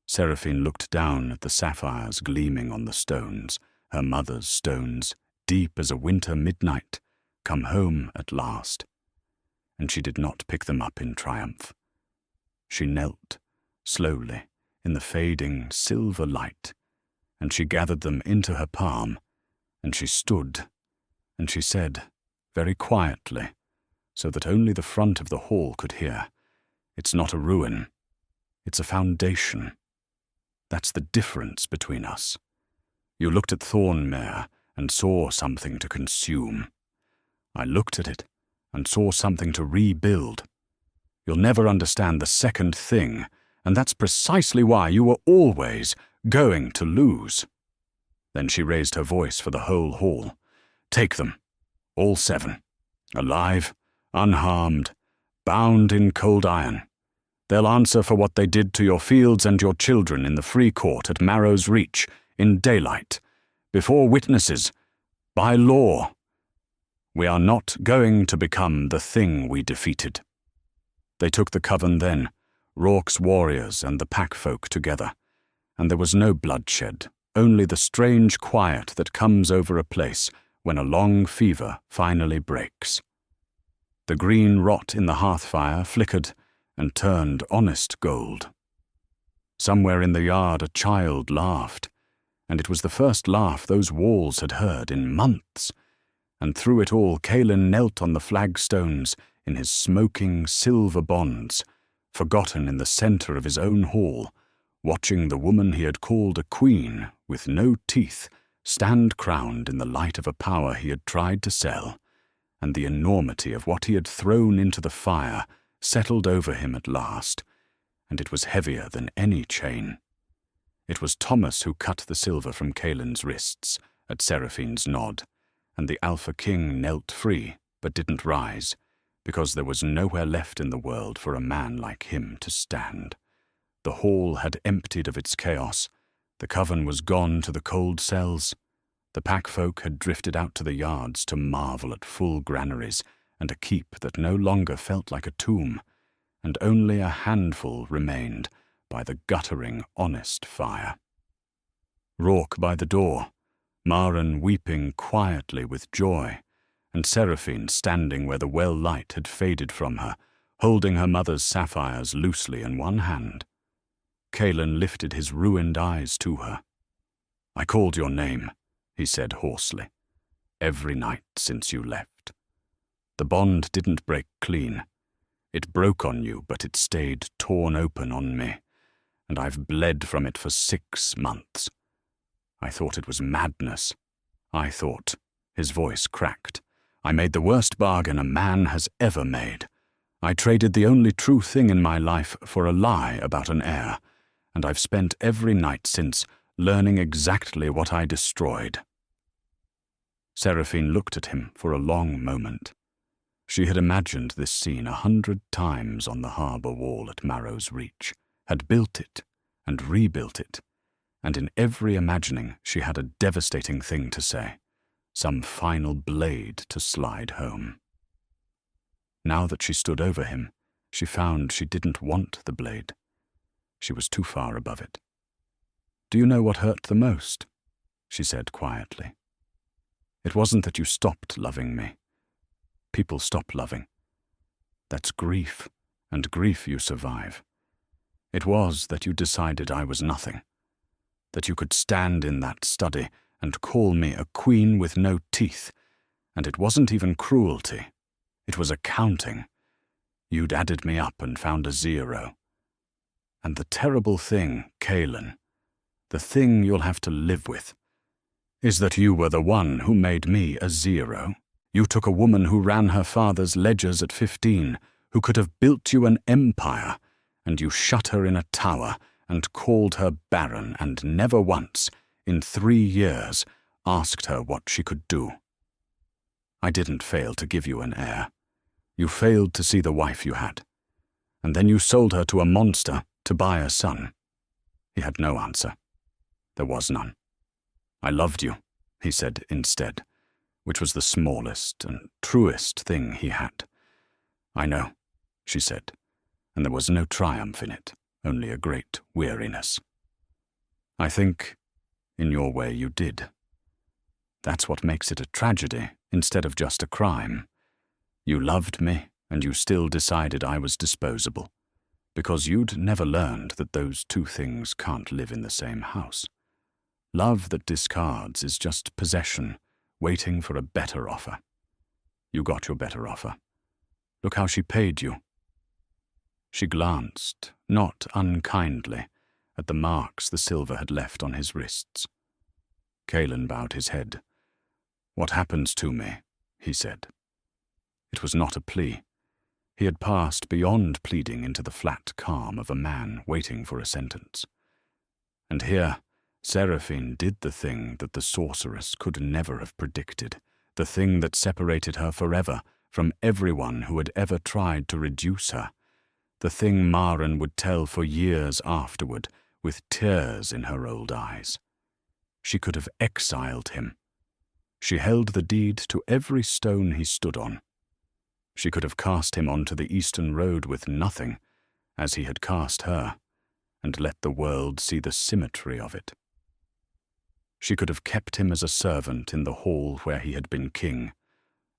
Seraphine looked down at the sapphires gleaming on the stones, her mother's stones, deep as a winter midnight, come home at last. And she did not pick them up in triumph. She knelt, slowly, in the fading silver light, and she gathered them into her palm, and she stood, and she said, very quietly, so that only the front of the hall could hear, "It's not a ruin. It's a foundation. That's the difference between us. You looked at Thornmere and saw something to consume. I looked at it and saw something to rebuild. You'll never understand the second thing, and that's precisely why you were always going to lose." Then she raised her voice for the whole hall. "Take them, all 7, alive, unharmed, bound in cold iron. They'll answer for what they did to your fields and your children in the free court at Marrow's Reach, in daylight, before witnesses, by law. We are not going to become the thing we defeated." They took the coven then, Rourke's warriors and the pack folk together, and there was no bloodshed, only the strange quiet that comes over a place when a long fever finally breaks. The green rot in the hearth-fire flickered and turned honest gold. Somewhere in the yard a child laughed, and it was the first laugh those walls had heard in months, and through it all Caelan knelt on the flagstones in his smoking silver bonds, forgotten in the centre of his own hall, watching the woman he had called a queen with no teeth stand crowned in the light of a power he had tried to sell, and the enormity of what he had thrown into the fire settled over him at last, and it was heavier than any chain. It was Thomas who cut the silver from Caelan's wrists at Seraphine's nod, and the Alpha King knelt free but didn't rise, because there was nowhere left in the world for a man like him to stand. The hall had emptied of its chaos, the coven was gone to the cold cells, the packfolk had drifted out to the yards to marvel at full granaries and a keep that no longer felt like a tomb, and only a handful remained by the guttering, honest fire. Rourke by the door, Maren weeping quietly with joy, and Seraphine standing where the well light had faded from her, holding her mother's sapphires loosely in one hand. Caelan lifted his ruined eyes to her. "I called your name," he said hoarsely, "every night since you left. The bond didn't break clean. It broke on you, but it stayed torn open on me, and I've bled from it for 6 months. I thought it was madness. I thought," his voice cracked, "I made the worst bargain a man has ever made. I traded the only true thing in my life for a lie about an heir, and I've spent every night since learning exactly what I destroyed." Seraphine looked at him for a long moment. She had imagined this scene 100 times on the harbour wall at Marrow's Reach, had built it and rebuilt it, and in every imagining she had a devastating thing to say, some final blade to slide home. Now that she stood over him, she found she didn't want the blade. She was too far above it. "Do you know what hurt the most?" she said quietly. "It wasn't that you stopped loving me. People stop loving. That's grief, and grief you survive. It was that you decided I was nothing, that you could stand in that study and call me a queen with no teeth, and it wasn't even cruelty. It was accounting. You'd added me up and found a 0. And the terrible thing, Caelan, the thing you'll have to live with, is that you were the one who made me a 0. You took a woman who ran her father's ledgers at 15, who could have built you an empire, and you shut her in a tower and called her barren and never once, in 3 years, asked her what she could do. I didn't fail to give you an heir. You failed to see the wife you had, and then you sold her to a monster to buy a son." He had no answer. There was none. "I loved you," he said instead, which was the smallest and truest thing he had. "I know," she said, and there was no triumph in it, only a great weariness. "I think, in your way, you did. That's what makes it a tragedy instead of just a crime. You loved me, and you still decided I was disposable, because you'd never learned that those two things can't live in the same house. Love that discards is just possession, waiting for a better offer. You got your better offer. Look how she paid you." She glanced, not unkindly, at the marks the silver had left on his wrists. Caelan bowed his head. "What happens to me?" he said. It was not a plea. He had passed beyond pleading into the flat calm of a man waiting for a sentence. And here, Seraphine did the thing that the sorceress could never have predicted, the thing that separated her forever from everyone who had ever tried to reduce her, the thing Maren would tell for years afterward, with tears in her old eyes. She could have exiled him. She held the deed to every stone he stood on. She could have cast him onto the eastern road with nothing, as he had cast her, and let the world see the symmetry of it. She could have kept him as a servant in the hall where he had been king,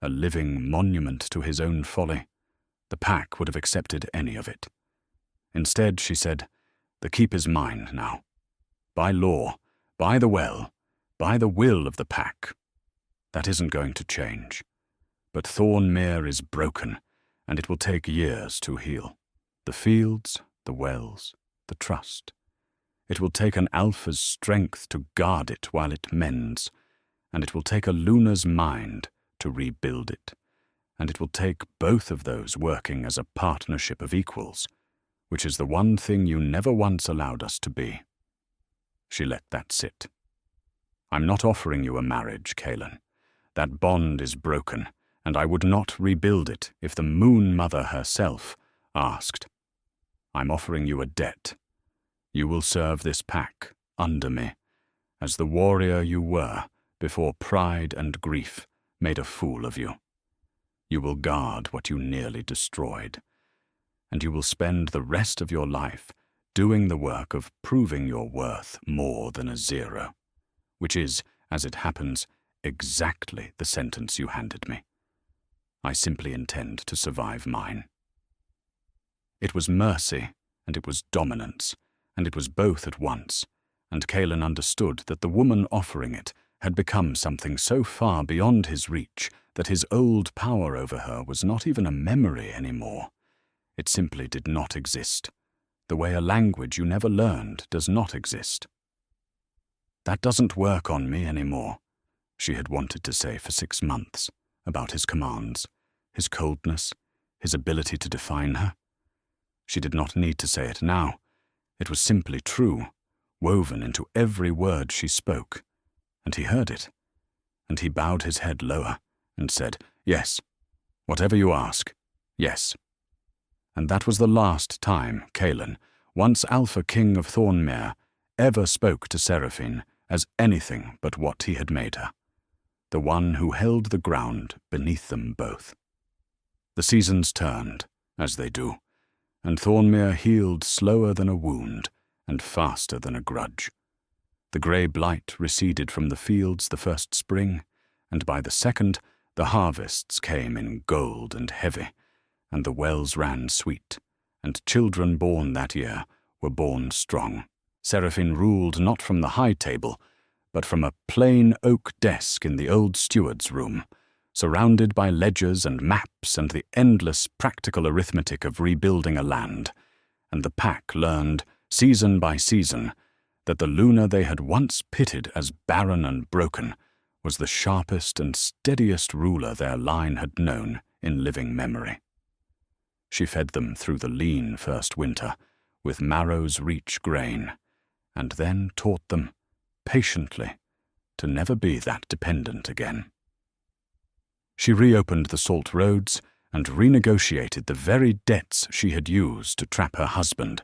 a living monument to his own folly. The pack would have accepted any of it. Instead, she said, "The keep is mine now. By law, by the well, by the will of the pack. That isn't going to change. But Thornmere is broken, and it will take years to heal. The fields, the wells, the trust. It will take an alpha's strength to guard it while it mends, and it will take a luna's mind to rebuild it, and it will take both of those working as a partnership of equals, which is the one thing you never once allowed us to be." She let that sit. "I'm not offering you a marriage, Kaelin. That bond is broken, and I would not rebuild it if the Moon Mother herself asked. I'm offering you a debt. You will serve this pack, under me, as the warrior you were before pride and grief made a fool of you. You will guard what you nearly destroyed, and you will spend the rest of your life doing the work of proving your worth more than a 0, which is, as it happens, exactly the sentence you handed me. I simply intend to survive mine." It was mercy, and it was dominance, and it was both at once, and Kaelin understood that the woman offering it had become something so far beyond his reach that his old power over her was not even a memory anymore. It simply did not exist, the way a language you never learned does not exist. "That doesn't work on me anymore," she had wanted to say for 6 months, about his commands, his coldness, his ability to define her. She did not need to say it now. It was simply true, woven into every word she spoke, and he heard it. And he bowed his head lower and said, "Yes, whatever you ask, yes." And that was the last time Kaelin, once Alpha King of Thornmere, ever spoke to Seraphine as anything but what he had made her, the one who held the ground beneath them both. The seasons turned, as they do, and Thornmere healed slower than a wound and faster than a grudge. The grey blight receded from the fields the first spring, and by the second the harvests came in gold and heavy, and the wells ran sweet, and children born that year were born strong. Seraphine ruled not from the high table, but from a plain oak desk in the old steward's room, surrounded by ledgers and maps and the endless practical arithmetic of rebuilding a land, and the pack learned, season by season, that the Luna they had once pitted as barren and broken was the sharpest and steadiest ruler their line had known in living memory. She fed them through the lean first winter with Marrow's Reach grain, and then taught them, patiently, to never be that dependent again. She reopened the salt roads and renegotiated the very debts she had used to trap her husband,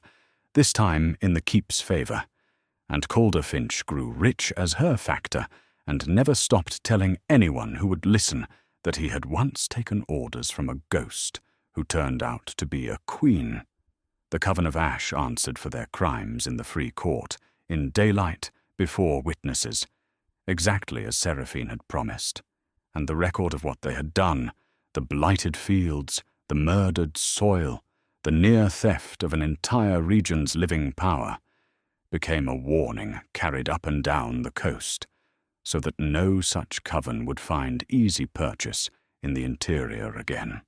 this time in the keep's favour, and Calderfinch grew rich as her factor and never stopped telling anyone who would listen that he had once taken orders from a ghost who turned out to be a queen. The Coven of Ash answered for their crimes in the Free Court, in daylight, before witnesses, exactly as Seraphine had promised, and the record of what they had done, the blighted fields, the murdered soil, the near theft of an entire region's living power, became a warning carried up and down the coast, so that no such coven would find easy purchase in the interior again.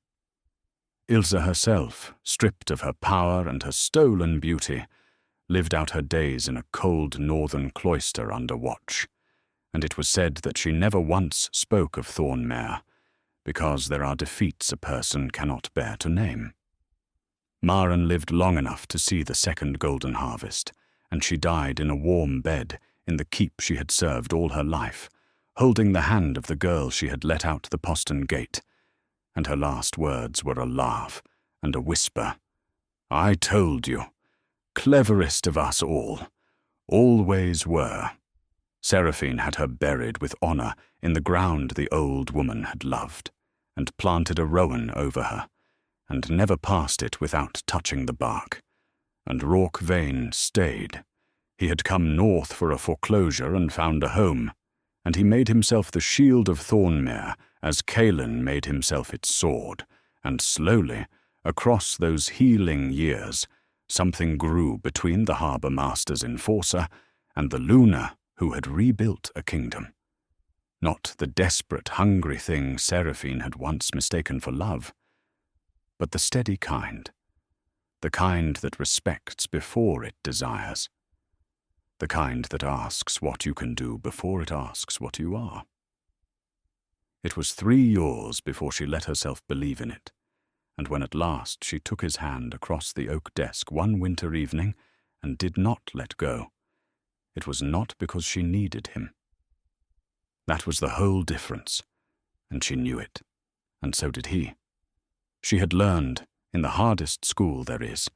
Ilse herself, stripped of her power and her stolen beauty, lived out her days in a cold northern cloister under watch, and it was said that she never once spoke of Thornmere, because there are defeats a person cannot bear to name. Maren lived long enough to see the second golden harvest, and she died in a warm bed in the keep she had served all her life, holding the hand of the girl she had let out the postern gate, and her last words were a laugh and a whisper. "I told you, cleverest of us all, always were." Seraphine had her buried with honour in the ground the old woman had loved, and planted a rowan over her, and never passed it without touching the bark, And Rourke Vane stayed. He had come north for a foreclosure and found a home, and he made himself the shield of Thornmere as Caelan made himself its sword, and slowly, across those healing years, something grew between the harbour master's enforcer and the Luna who had rebuilt a kingdom. Not the desperate, hungry thing Seraphine had once mistaken for love, but the steady kind, the kind that respects before it desires, the kind that asks what you can do before it asks what you are. It was 3 years before she let herself believe in it, and when at last she took his hand across the oak desk one winter evening and did not let go, it was not because she needed him. That was the whole difference, and she knew it, and so did he. She had learned, in the hardest school there is,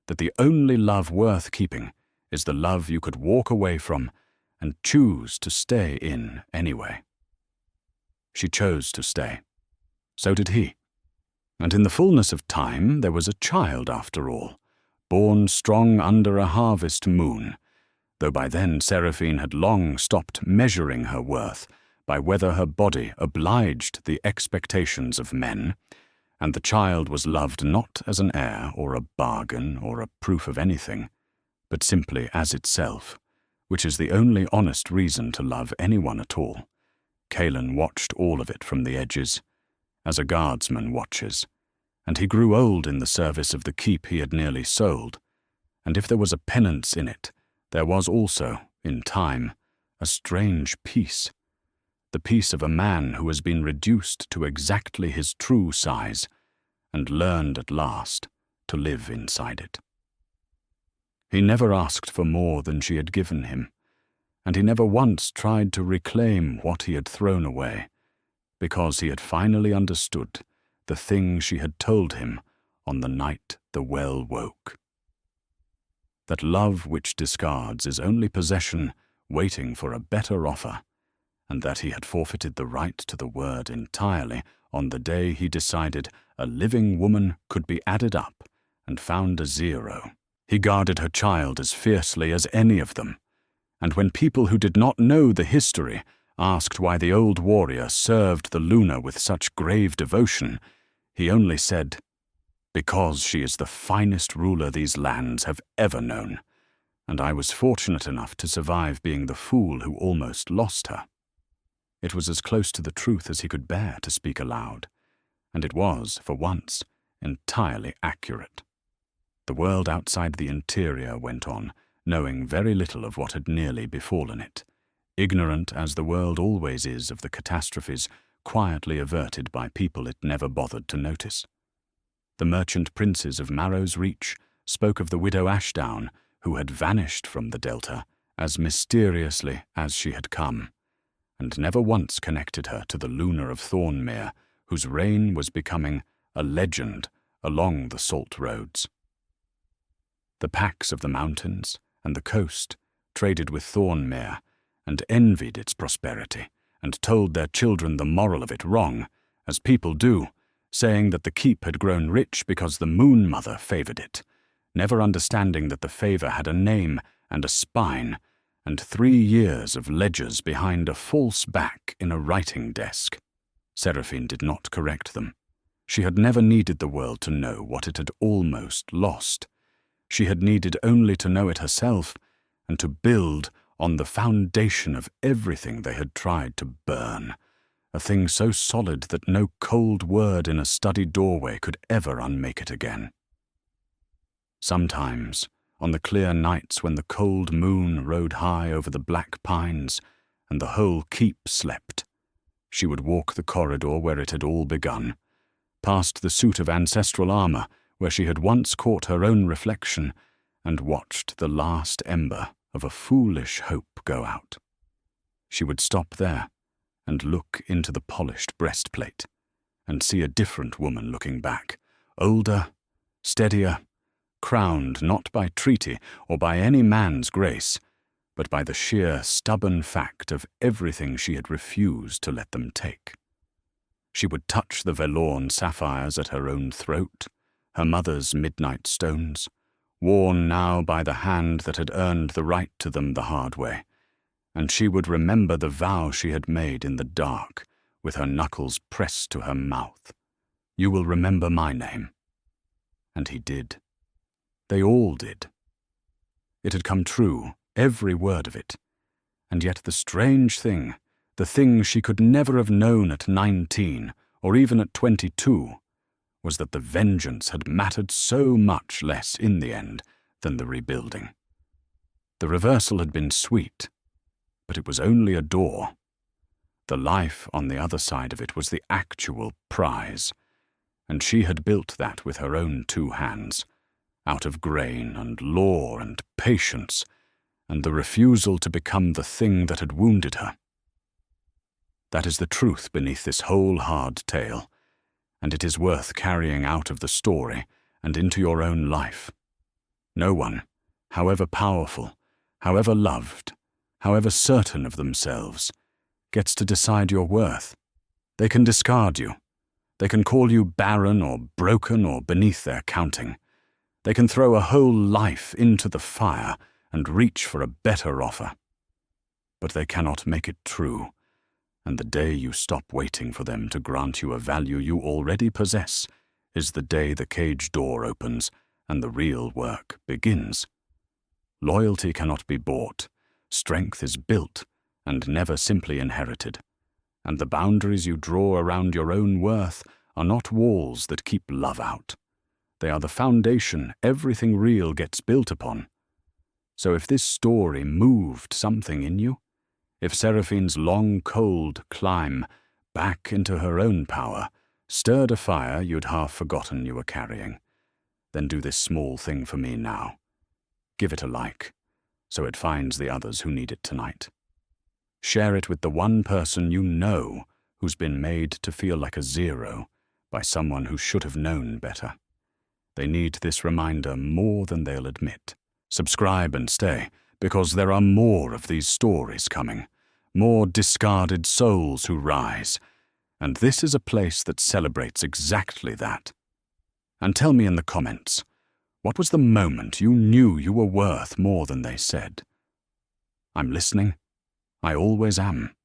that the only love worth keeping is the love you could walk away from and choose to stay in anyway. She chose to stay. So did he. And in the fullness of time there was a child after all, born strong under a harvest moon, though by then Seraphine had long stopped measuring her worth by whether her body obliged the expectations of men, and the child was loved not as an heir or a bargain or a proof of anything, but simply as itself, which is the only honest reason to love anyone at all. Caelan watched all of it from the edges, as a guardsman watches, and he grew old in the service of the keep he had nearly sold, and if there was a penance in it, there was also, in time, a strange peace, the peace of a man who has been reduced to exactly his true size, and learned at last to live inside it. He never asked for more than she had given him, and he never once tried to reclaim what he had thrown away, because he had finally understood the thing she had told him on the night the well woke. That love which discards is only possession waiting for a better offer, and that he had forfeited the right to the word entirely on the day he decided a living woman could be added up and found a 0. He guarded her child as fiercely as any of them, and when people who did not know the history asked why the old warrior served the Luna with such grave devotion, he only said, "Because she is the finest ruler these lands have ever known, and I was fortunate enough to survive being the fool who almost lost her." It was as close to the truth as he could bear to speak aloud, and it was, for once, entirely accurate. The world outside the interior went on, knowing very little of what had nearly befallen it, ignorant as the world always is of the catastrophes quietly averted by people it never bothered to notice. The merchant princes of Marrow's Reach spoke of the widow Ashdown, who had vanished from the Delta as mysteriously as she had come, and never once connected her to the Luna of Thornmere, whose reign was becoming a legend along the salt roads. The packs of the mountains and the coast traded with Thornmere and envied its prosperity, and told their children the moral of it wrong, as people do, saying that the keep had grown rich because the Moon Mother favoured it, never understanding that the favour had a name and a spine, and 3 years of ledgers behind a false back in a writing desk. Seraphine did not correct them. She had never needed the world to know what it had almost lost. She had needed only to know it herself, and to build on the foundation of everything they had tried to burn, a thing so solid that no cold word in a study doorway could ever unmake it again. Sometimes, on the clear nights when the cold moon rode high over the black pines and the whole keep slept, she would walk the corridor where it had all begun, past the suit of ancestral armour where she had once caught her own reflection, and watched the last ember of a foolish hope go out. She would stop there and look into the polished breastplate and see a different woman looking back, older, steadier, crowned not by treaty or by any man's grace, but by the sheer stubborn fact of everything she had refused to let them take. She would touch the Velorn sapphires at her own throat, her mother's midnight stones, worn now by the hand that had earned the right to them the hard way, and she would remember the vow she had made in the dark, with her knuckles pressed to her mouth. "You will remember my name." And he did. They all did. It had come true, every word of it. And yet the strange thing, the thing she could never have known at 19, or even at 22, was that the vengeance had mattered so much less in the end than the rebuilding. The reversal had been sweet, but it was only a door. The life on the other side of it was the actual prize, and she had built that with her own 2 hands, out of grain and law and patience, and the refusal to become the thing that had wounded her. That is the truth beneath this whole hard tale, and it is worth carrying out of the story and into your own life. No one, however powerful, however loved, however certain of themselves, gets to decide your worth. They can discard you. They can call you barren or broken or beneath their counting. They can throw a whole life into the fire and reach for a better offer. But they cannot make it true, and the day you stop waiting for them to grant you a value you already possess is the day the cage door opens and the real work begins. Loyalty cannot be bought. Strength is built and never simply inherited. And the boundaries you draw around your own worth are not walls that keep love out. They are the foundation everything real gets built upon. So if this story moved something in you, if Seraphine's long, cold climb back into her own power stirred a fire you'd half forgotten you were carrying, then do this small thing for me now. Give it a like, so it finds the others who need it tonight. Share it with the one person you know who's been made to feel like a 0 by someone who should have known better. They need this reminder more than they'll admit. Subscribe and stay, because there are more of these stories coming, more discarded souls who rise, and this is a place that celebrates exactly that. And tell me in the comments, what was the moment you knew you were worth more than they said? I'm listening. I always am.